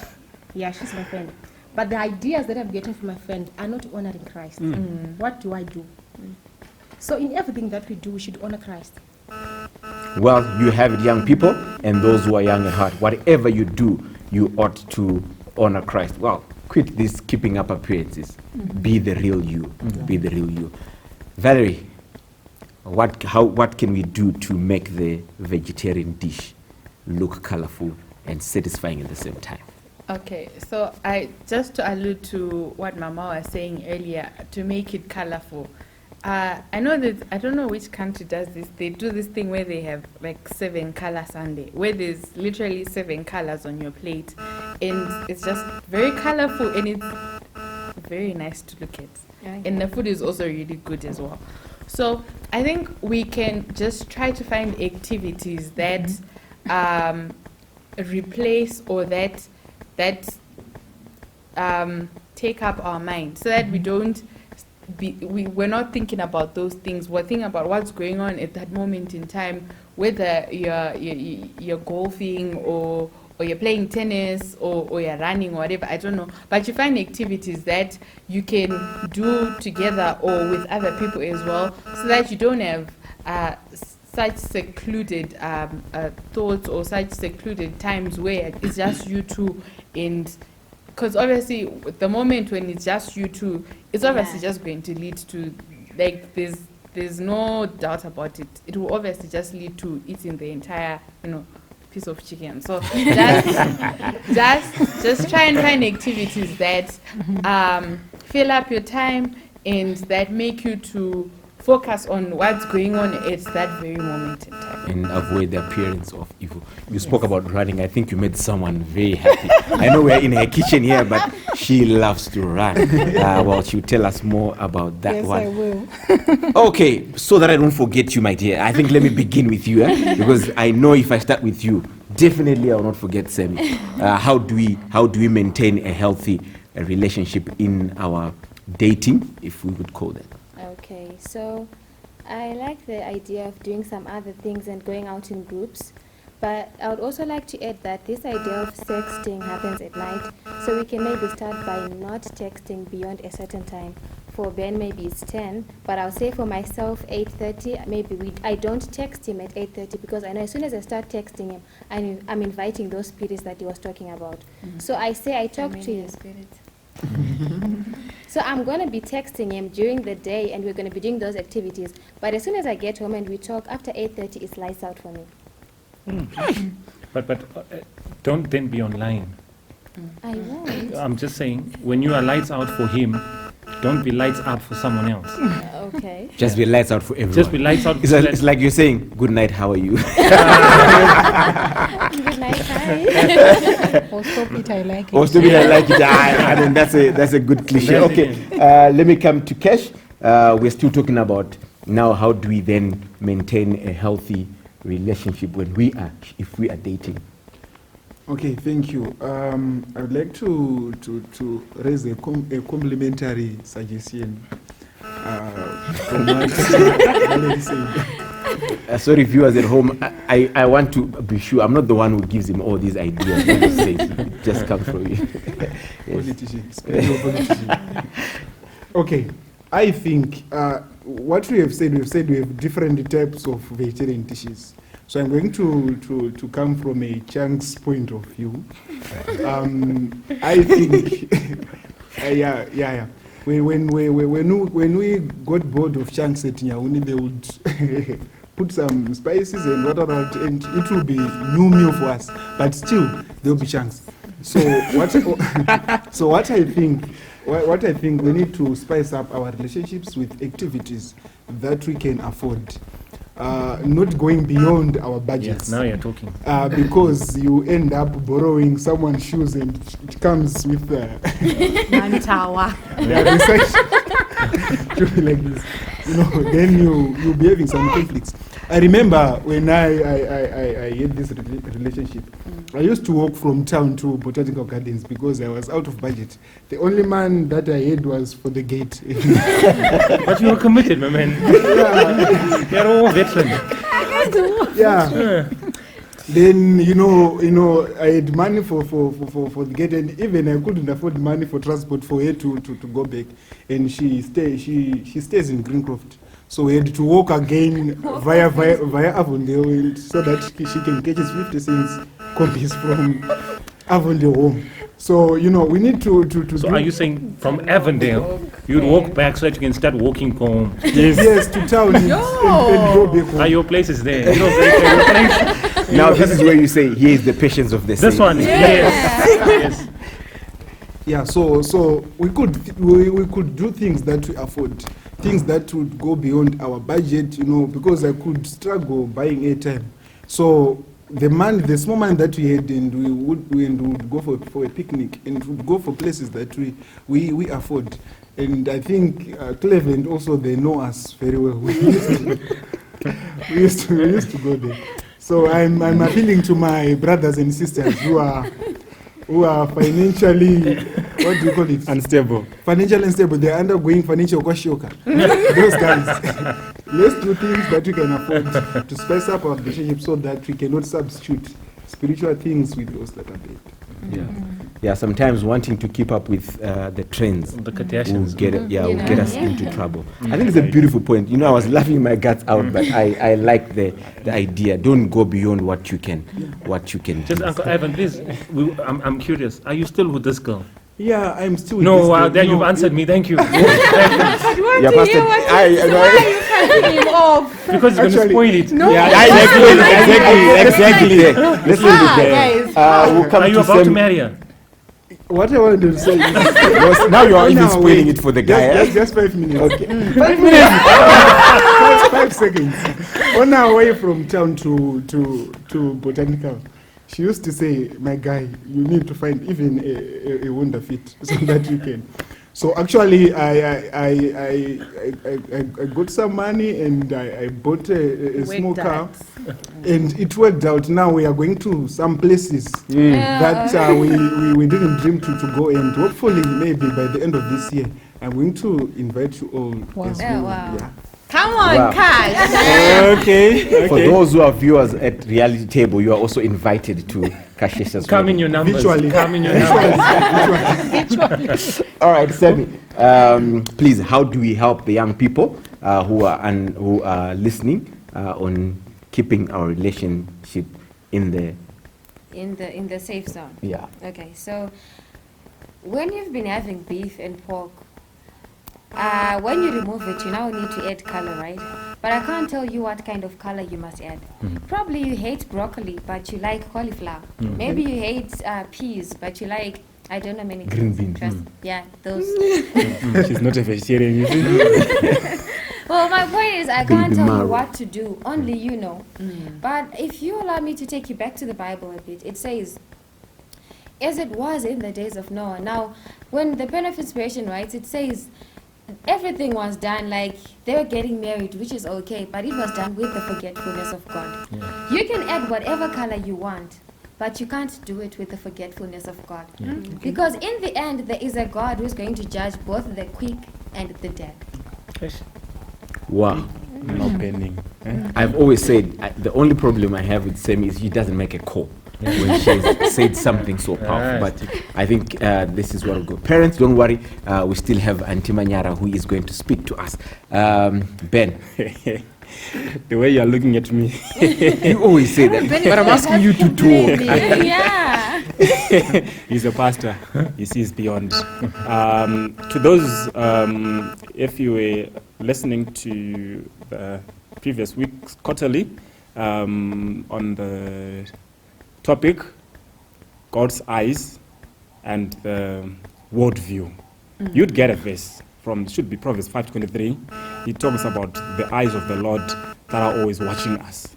Yeah, she's my friend. But the ideas that I'm getting from my friend are not honoring Christ. What do I do? So in everything that we do, we should honor Christ. Well, you have it, young people, and those who are young at heart. Whatever you do, you ought to honor Christ. Well, quit this keeping up appearances. Be the real you. Be the real you. Valerie, what can we do to make the vegetarian dish look colorful and satisfying at the same time? Okay, so just to allude to what Mama was saying earlier, to make it colorful. I know that, I don't know which country does this. They do this thing where they have like 7 color Sunday, where there's literally 7 colors on your plate, and it's just very colorful and it's very nice to look at. And the food is also really good as well. So I think we can just try to find activities that replace or that take up our mind, so that we don't we're not thinking about those things. We're thinking about what's going on at that moment in time, whether you're golfing or you're playing tennis or you're running or whatever, I don't know. But you find activities that you can do together or with other people as well, so that you don't have such secluded thoughts or such secluded times where it's just you two. And because obviously the moment when it's just you two, it's obviously just going to lead to, like, there's no doubt about it, it will obviously just lead to eating the entire piece of chicken. So just try and find activities that fill up your time and that make you to focus on what's going on at that very moment in time. And avoid the appearance of evil. You spoke about running. I think you made someone very happy. I know we're in her kitchen here, but she loves to run. Well, she'll tell us more about that one. Yes, I will. Okay, so that I don't forget you, my dear, I think let me begin with you, because I know if I start with you, definitely I will not forget Sammy. How do we maintain a healthy relationship in our dating, if we would call that? Okay, so I like the idea of doing some other things and going out in groups, but I would also like to add that this idea of sexting happens at night, so we can maybe start by not texting beyond a certain time. For Ben, maybe it's 10, but I'll say for myself 8:30. Maybe I don't text him at 8:30, because I know as soon as I start texting him, I'm inviting those spirits that he was talking about. So I talk to him. So I'm going to be texting him during the day, and we're going to be doing those activities. But as soon as I get home and we talk, after 8:30, it's lights out for me. But don't then be online. I won't. I'm just saying, when you are lights out for him, don't be lights out for someone else. Okay. Just be lights out for everyone. Just be lights out. It's like you're saying, good night, how are you? Good night, hi. Oh, stop it, I like it. Oh, stupid, I like it. I mean, that's a good cliche. Okay, let me come to Kesh. We're still talking about now how do we then maintain a healthy relationship if we are dating. Okay, thank you. I would like to raise a complimentary suggestion. from what Valerie said. Sorry, viewers at home. I want to be sure I'm not the one who gives him all these ideas. When he says it just comes from you. Politician, spiritual politician. Okay, I think what we have said we have different types of vegetarian dishes. So I'm going to come from a chunk's point of view. I think, yeah. When we got bored of chunks at Nyauni, they would put some spices and whatever, and it will be new meal for us. But still, there will be chunks. So what I think we need to spice up our relationships with activities that we can afford. Not going beyond our budgets. Yes, now you're talking. Because you end up borrowing someone's shoes and it comes with Mantawa. like this. Then you'll be having some conflicts. I remember when I had this relationship, I used to walk from town to Botanical Gardens because I was out of budget. The only man that I had was for the gate. But you were committed, my man. Yeah. You're all veteran. Yeah. Then I had money for the gate, and even I couldn't afford money for transport for her to go back. And she stays in Greencroft. So we had to walk again via Avondale so that she can catch his 50 cents copies from Avondale home. So, we need to So are you saying from Avondale, you'd walk back so that you can start walking home? Yes, to town and go back home. Are your places there? Your place? Now this is where you say, here is the patience of the saints. This one, yes. Yeah, so we could do things that we afford, things that would go beyond our budget, because I could struggle buying airtime. So the small money that we had, and we would go for a picnic, and would go for places that we afford. And I think Cleveland also, they know us very well. We used to go there. So I'm appealing to my brothers and sisters who are financially, what do you call it? Unstable. Financially unstable. They are undergoing financial kwashoka. Those guys. Let's do things that we can afford to spice up our relationship so that we cannot substitute spiritual things with those that are dead. Yeah, sometimes wanting to keep up with the trends The will Kardashians. get us into trouble. I think it's a beautiful point. I was laughing my guts out, but I like the idea. Don't go beyond what you can Just do. Uncle Ivan, please, I'm curious. Are you still with this girl? Yeah, I'm still with No, this girl. there you've answered me. Thank you. I want Yeah, to Pastor, hear what why are you cutting him off? Because you're going to spoil it. No. Exactly. Let's leave it there. Guys. We'll come Are you to about to Sam. marry her? What I wanted to say is... Now you are even now, spoiling wait. it for the guy. Just 5 minutes. Okay. 5 minutes. 5 seconds. On our way from town to Botanical, she used to say, my guy, you need to find even a wonder fit so that you can. So actually, I got some money and I bought a small car, and it worked out. Now we are going to some places that we didn't dream to go, and hopefully maybe by the end of this year, I'm going to invite you all as well. Wow. Yeah. Come on, Wow. Cash. Okay. For those who are viewers at Reality Table, you are also invited to Kashesha's Come wedding. in your numbers. Virtually. Come in your numbers. All right, Sammy. Please, how do we help the young people who are listening on keeping our relationship in the safe zone? Yeah. Okay, so when you've been having beef and pork, when you remove it, you now need to add color, right? But I can't tell you what kind of color you must add. Probably you hate broccoli, but you like cauliflower. Maybe you hate peas, but you like, I don't know many Green things. beans. Yeah, those. She's not a vegetarian, you see. Well, my point is, I Baby can't tell Maro. you what to do. Only you know. But if you allow me to take you back to the Bible a bit, it says, as it was in the days of Noah. Now, when the Pen of Inspiration writes, it says, everything was done, like they were getting married, which is okay, but it was done with the forgetfulness of God. You can add whatever color you want, but you can't do it with the forgetfulness of God. Because in the end, there is a God who's going to judge both the quick and the dead. Wow. No penning. I've always said the only problem I have with Semi is he doesn't make a call when she's said something so powerful. But I think this is what will go. Parents, don't worry. We still have Auntie Manyara who is going to speak to us. Ben. The way you are looking at me. You always say that. But I'm asking you to talk. Yeah. He's a pastor. He sees beyond. To those, if you were listening to the previous week's quarterly on the topic, God's eyes and the world view, you'd get a verse from, should be Proverbs 5:23. He talks about the eyes of the Lord that are always watching us.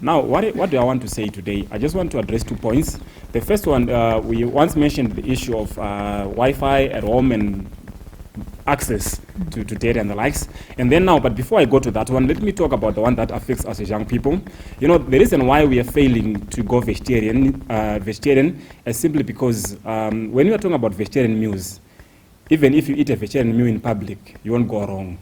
Now, what do I want to say today? I just want to address 2 points. The first one, we once mentioned the issue of Wi-Fi at home and access to data and the likes. And then now, but before I go to that one, let me talk about the one that affects us as young people. You know, the reason why we are failing to go vegetarian is simply because when you are talking about vegetarian meals, even if you eat a vegetarian meal in public, you won't go wrong.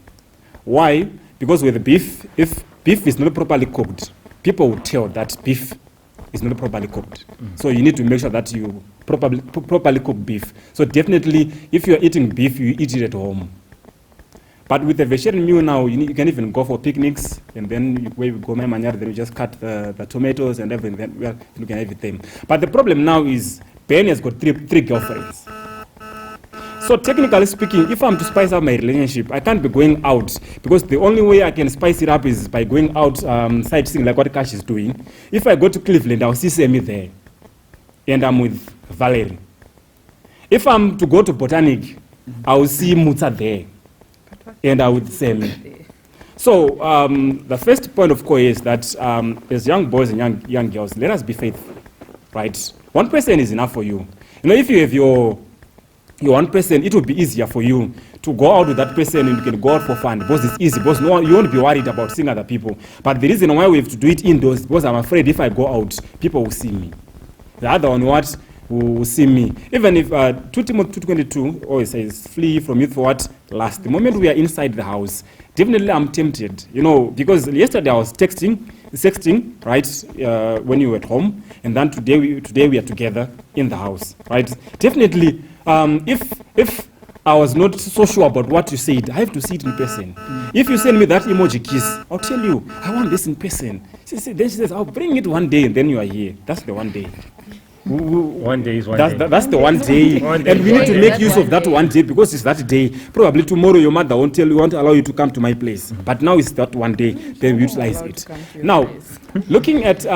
Why? Because with beef, if beef is not properly cooked, people will tell that beef is not properly cooked. So you need to make sure that you properly cook beef. So definitely, if you are eating beef, you eat it at home. But with the vegetarian meal now, you can even go for picnics, and then where we go, my manyara, then you just cut the tomatoes and everything, then we are looking at everything. But the problem now is, Ben has got three girlfriends. So technically speaking, if I'm to spice up my relationship, I can't be going out, because the only way I can spice it up is by going out sightseeing like what Kash is doing. If I go to Cleveland, I'll see Semi there, and I'm with Valerie. If I'm to go to Botanic, I'll see Muta there, and I'm with Semi. So the first point of call is that as young boys and young girls, let us be faithful, right? One person is enough for you. You know, if you have your one person, it will be easier for you to go out with that person, and you can go out for fun because it's easy, because you won't be worried about seeing other people. But the reason why we have to do it indoors, because I'm afraid if I go out, people will see me. The other one will see me. Even if 2 Timothy 2:22 always says, flee from youth for what? Lust. The moment we are inside the house, definitely I'm tempted, you know, because yesterday I was sexting, right, when you were at home, and then today we are together in the house, right? Definitely, if I was not so sure about what you said, I have to see it in person. If you send me that emoji kiss, I'll tell you, I want this in person. Then she says, I'll bring it one day, and then you are here. That's the one day. One day is one day. That's the one day. And we need to make use of that one day, because it's that day. Probably tomorrow your mother won't allow you to come to my place. But now it's that one day, then we utilize it. Now, looking at the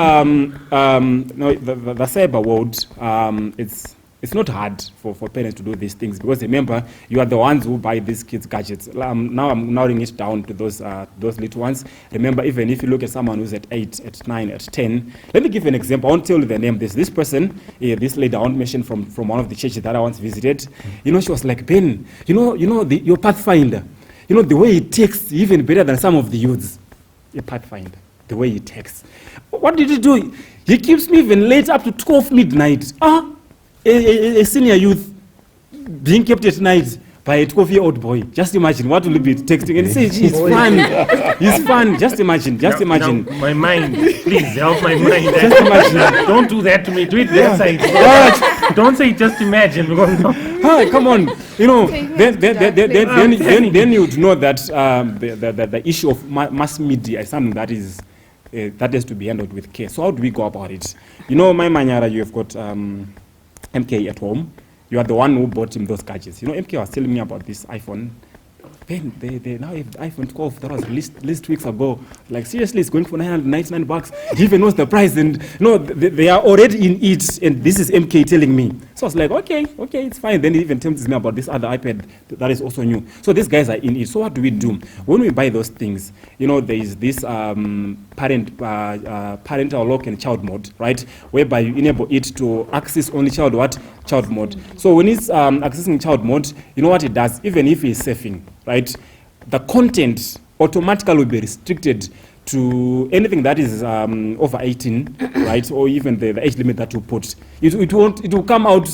cyber world, it's not hard for parents to do these things, because remember, you are the ones who buy these kids' gadgets. Now I'm narrowing it down to those little ones. Remember, even if you look at someone who's at 8, at 9, at 10, let me give you an example. I won't tell you the name. There's this person, this lady I won't mention from one of the churches that I once visited. You know, she was like, Ben, you know your Pathfinder, you know, the way he texts even better than some of the youths. Your Pathfinder, the way he texts. What did he do? He keeps me even late up to 12 midnight. A senior youth being kept at night by a 12-year-old boy. Just imagine, what will he be texting? And he says, it's fun. It's fun. Just imagine. Now, my mind, please help my mind. Just imagine. Don't do that to me. Do it that side. Don't say just imagine. Because come on. You know, then you would know that the issue of mass media is something that is that has to be handled with care. So how do we go about it? You know, my manyara, you have got MK at home. You are the one who bought him those gadgets. You know, MK was telling me about this iPhone. Ben, they now have the iPhone 12 that was released weeks ago. Like, seriously, it's going for $999. He even knows the price, and they are already in it, and this is MK telling me. So I was like, okay, it's fine. Then he even tells me about this other iPad that is also new. So these guys are in it. So what do we do? When we buy those things, you know, there is this parental lock and child mode, right? Whereby you enable it to access only child mode. So when it's accessing child mode, you know what it does? Even if it's surfing, right? The content automatically will be restricted to anything that is over 18, right? Or even the age limit that you put. It will come out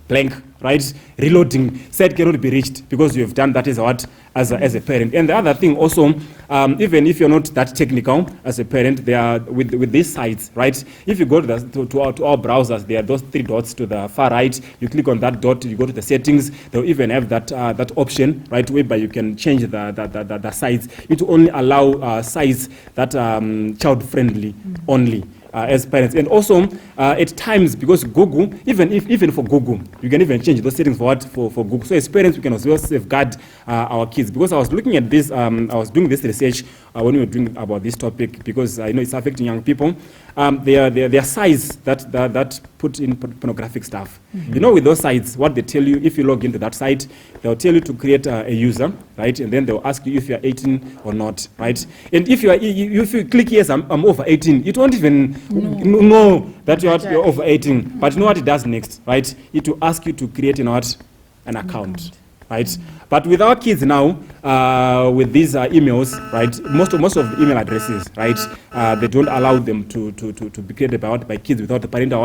blank, right? Reloading, said cannot be reached because you have done that as a parent. And the other thing also, even if you're not that technical as a parent, they are with these sites, right? If you go to our browsers, there are those 3 dots to the far right. You click on that dot, you go to the settings. They'll even have that option, right, whereby you can change the size. It will only allow size that child friendly only. As parents, and also at times, because Google, even for Google, you can even change those settings for Google. So as parents, we can also safeguard our kids. Because I was looking at this, I was doing this research when we were doing about this topic, because I know it's affecting young people. Their sites that put in pornographic stuff. You know, with those sites, what they tell you, if you log into that site, they'll tell you to create a user, right? And then they'll ask you if you're 18 or not, right? And if you click yes, I'm over 18, it won't even know that you're over 18. But you know what it does next, right? It will ask you to create an account. Right, but with our kids now, with these emails, right, most of the email addresses, right, they don't allow them to be created by kids without the parental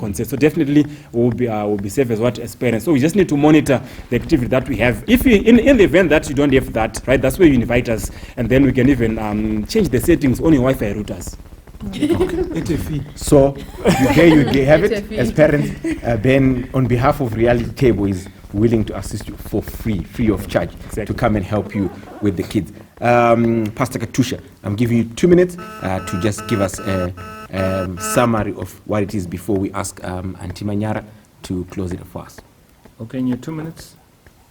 consent. So definitely we'll be safe as parents. So we just need to monitor the activity that we have. If you, in the event that you don't have that, right, that's where you invite us, and then we can even change the settings on your Wi-Fi routers. So you have it as parents. Ben, on behalf of Reality Table, is willing to assist you for free of charge, to come and help you with the kids. Pastor Katusha, I'm giving you 2 minutes to just give us a summary of what it is before we ask Auntie Manyara to close it for us. Okay, in your 2 minutes,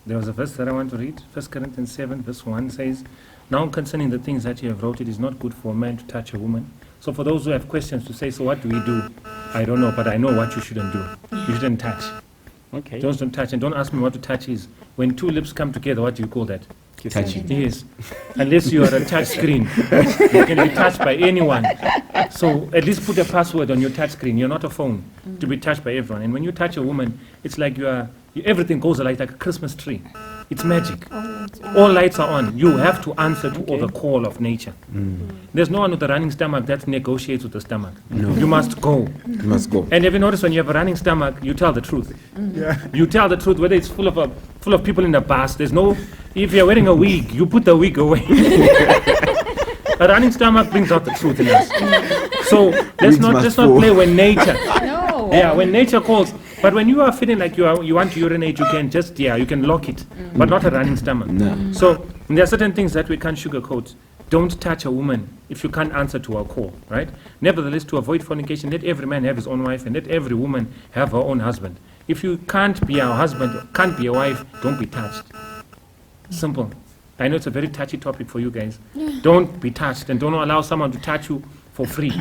there was a verse that I want to read. 1 Corinthians 7 verse 1 says, "Now concerning the things that you have wrote, it is not good for a man to touch a woman." So for those who have questions to say, so what do we do? I don't know, but I know what you shouldn't do. You shouldn't touch. Okay. Don't touch, and don't ask me what to touch is. When 2 lips come together, what do you call that? Touching. Yes. Unless you are a touch screen, you can be touched by anyone. So at least put a password on your touch screen. You're not a phone to be touched by everyone. And when you touch a woman, it's like everything goes like a Christmas tree. It's magic. All lights are on. You have to answer to all the call of nature. There's no one with a running stomach that negotiates with the stomach. No. You must go. You must go. And have you noticed when you have a running stomach, you tell the truth. You tell the truth, whether it's full of people in the bus. There's no. If you're wearing a wig, you put the wig away. A running stomach brings out the truth in us. So let's not play when nature. No. Yeah, when nature calls. But when you are feeling like you want to urinate, you can just you can lock it, but not a running stomach. No. So there are certain things that we can't sugarcoat. Don't touch a woman if you can't answer to her call, right? Nevertheless, to avoid fornication, let every man have his own wife, and let every woman have her own husband. If you can't be a husband, can't be a wife, don't be touched. Simple. I know it's a very touchy topic for you guys. Don't be touched, and don't allow someone to touch you for free.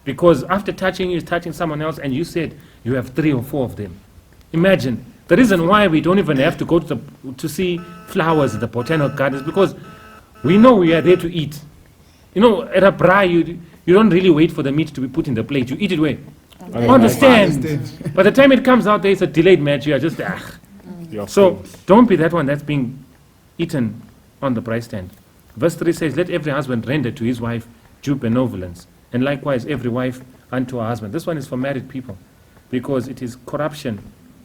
Because after touching you is touching someone else, and you said you have 3 or 4 of them. Imagine, the reason why we don't even have to go to see flowers at the botanical gardens, because we know we are there to eat. You know, at a braai, you don't really wait for the meat to be put in the plate. You eat it where? Understand. By the time it comes out, there is a delayed match. You are just, So don't be that one that's being eaten on the braai stand. Verse 3 says, "Let every husband render to his wife due benevolence, and likewise every wife unto her husband." This one is for married people, because it is corruption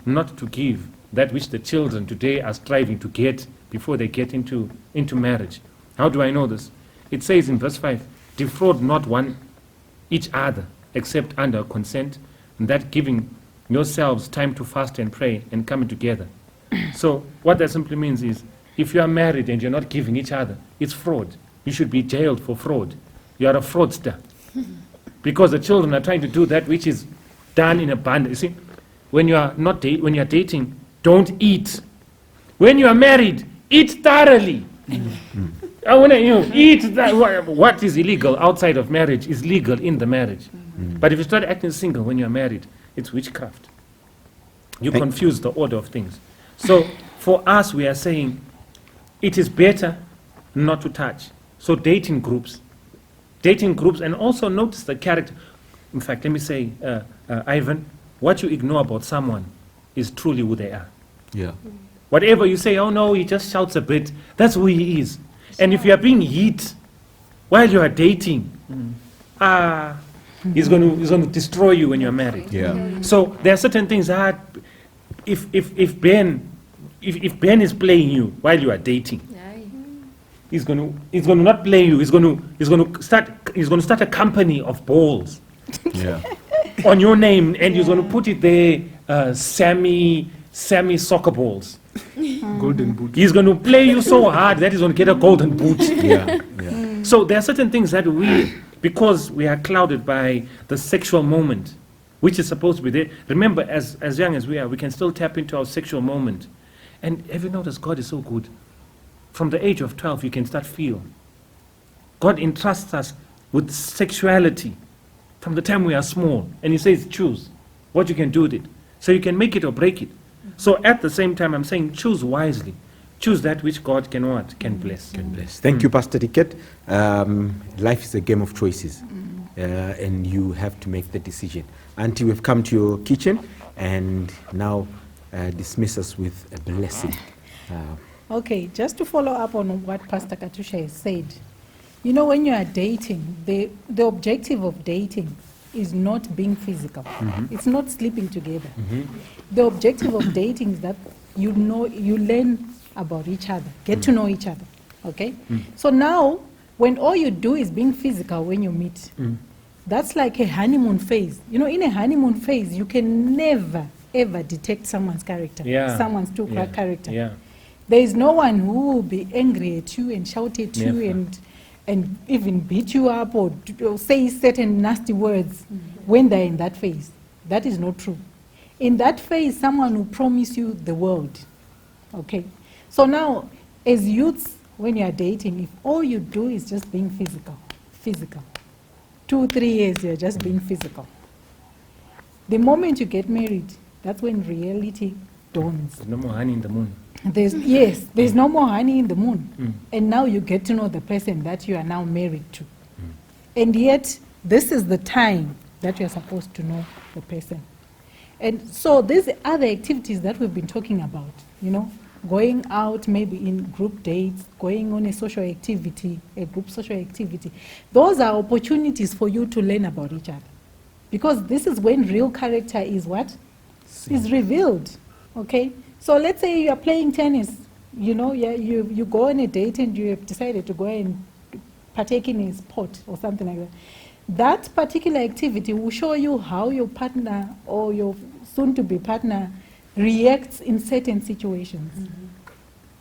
not to give that which the children today are striving to get before they get into marriage. How do I know this? It says in verse 5, "Defraud not one each other, except under consent, and that giving yourselves time to fast and pray and coming together." So what that simply means is, if you are married and you're not giving each other, it's fraud. You should be jailed for fraud. You are a fraudster. Because the children are trying to do that which is done in abundance. You see, when you are dating, don't eat. When you are married, eat thoroughly. I want to eat that. What is illegal outside of marriage is legal in the marriage. But if you start acting single when you are married, it's witchcraft. You confuse the order of things. So for us, we are saying it is better not to touch. So dating groups, and also notice the character. In fact, let me say, Ivan, what you ignore about someone is truly who they are. Yeah. Whatever you say, oh no, he just shouts a bit, that's who he is. And if you are being hit while you are dating, He's going to destroy you when you're married. Yeah. So there are certain things that if Ben is playing you while you are dating, he's going to not play you. He's going to start a company of balls Yeah. on your name, and he's going to put it there, Sammy soccer balls. Golden boot. He's going to play you so hard that he's going to get a golden boot. Yeah. Yeah. So there are certain things that because we are clouded by the sexual moment, which is supposed to be there. Remember, as young as we are, we can still tap into our sexual moment. And have you noticed God is so good? From the age of 12, you can start feel. God entrusts us with sexuality from the time we are small. And he says, choose what you can do with it. So you can make it or break it. So at the same time, I'm saying choose wisely. Choose that which God can what? Can bless. Can bless. Thank you, Pastor Ticket. Life is a game of choices, and you have to make the decision. Auntie, we've come to your kitchen, and now dismiss us with a blessing. Okay, just to follow up on what Pastor Katusha has said, you know, when you are dating, the objective of dating is not being physical. It's not sleeping together. The objective of dating is that you learn about each other, get to know each other, okay? So now, when all you do is being physical when you meet, that's like a honeymoon phase. You know, in a honeymoon phase, you can never, ever detect someone's character, someone's true character. Yeah. There is no one who will be angry at you and shout at you and even beat you up or say certain nasty words when they're in that phase. That is not true. In that phase, someone will promise you the world, okay? So now, as youths, when you are dating, if all you do is just being physical, 2-3 years you're just being physical. The moment you get married, that's when reality dawns. There's no more honey in the moon. There's no more honey in the moon. And now you get to know the person that you are now married to. And yet, this is the time that you're supposed to know the person. And so these other activities that we've been talking about, you know, going out maybe in group dates, going on a social activity, a group social activity, those are opportunities for you to learn about each other. Because this is when real character is what? Is revealed, okay? So let's say you are playing tennis, you know, you go on a date and you have decided to go and partake in a sport or something like that. That particular activity will show you how your partner or your soon-to-be partner reacts in certain situations.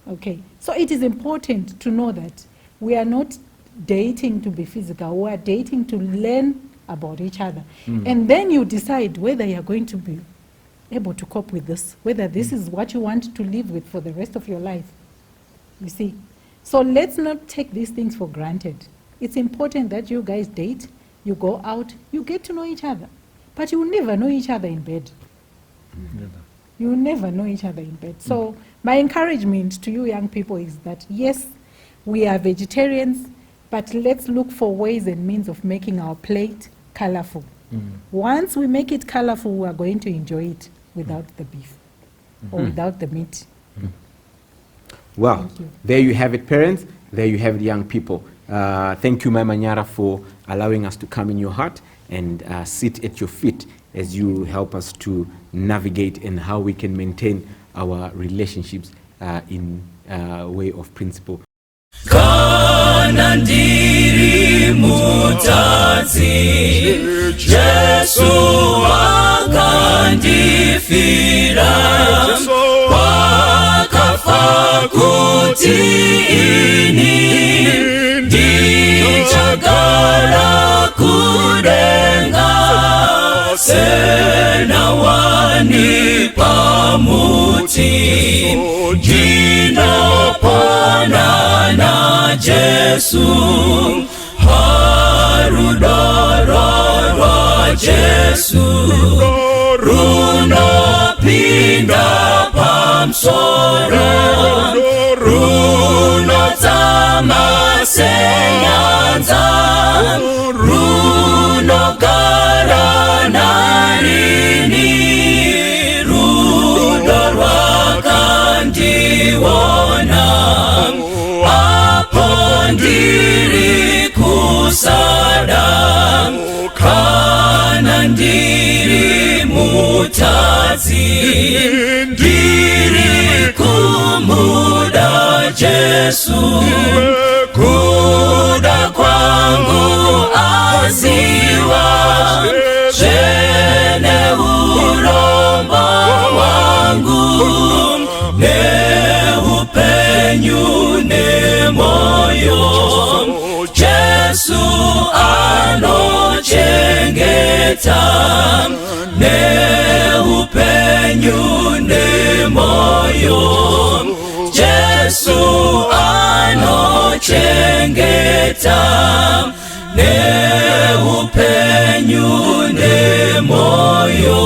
Okay, so it is important to know that we are not dating to be physical, we are dating to learn about each other. And then you decide whether you are going to be able to cope with this, whether this is what you want to live with for the rest of your life. You see? So let's not take these things for granted. It's important that you guys date, you go out, you get to know each other. But you will never know each other in bed. You will never know each other in bed. So my encouragement to you young people is that, yes, we are vegetarians, but let's look for ways and means of making our plate colorful. Once we make it colorful, we are going to enjoy it without the beef or without the meat. Well, there you have it, parents. There you have it, young people. Thank you, Mama Nyara, for allowing us to come in your heart and sit at your feet as you help us to navigate in how we can maintain our relationships in way of principle. Kana ndiri mutadzi Jesu akandifira wakafa kuti ini ndichagara kudenga sena wani pamuti jinopona na Jesu harudororwa Jesu runopinda pamsoro runodzamasenyanza runogara narini rudo rwakandiona apo ndiri kusada ndiri kumuda Jesu, kuda kwangu aziwa, jene uromba wangu, ne upenyu ne moyo, Jesu anochengeta, ne upenyu ne moyo, Jesu anochengeta, ne upenyu ne moyo.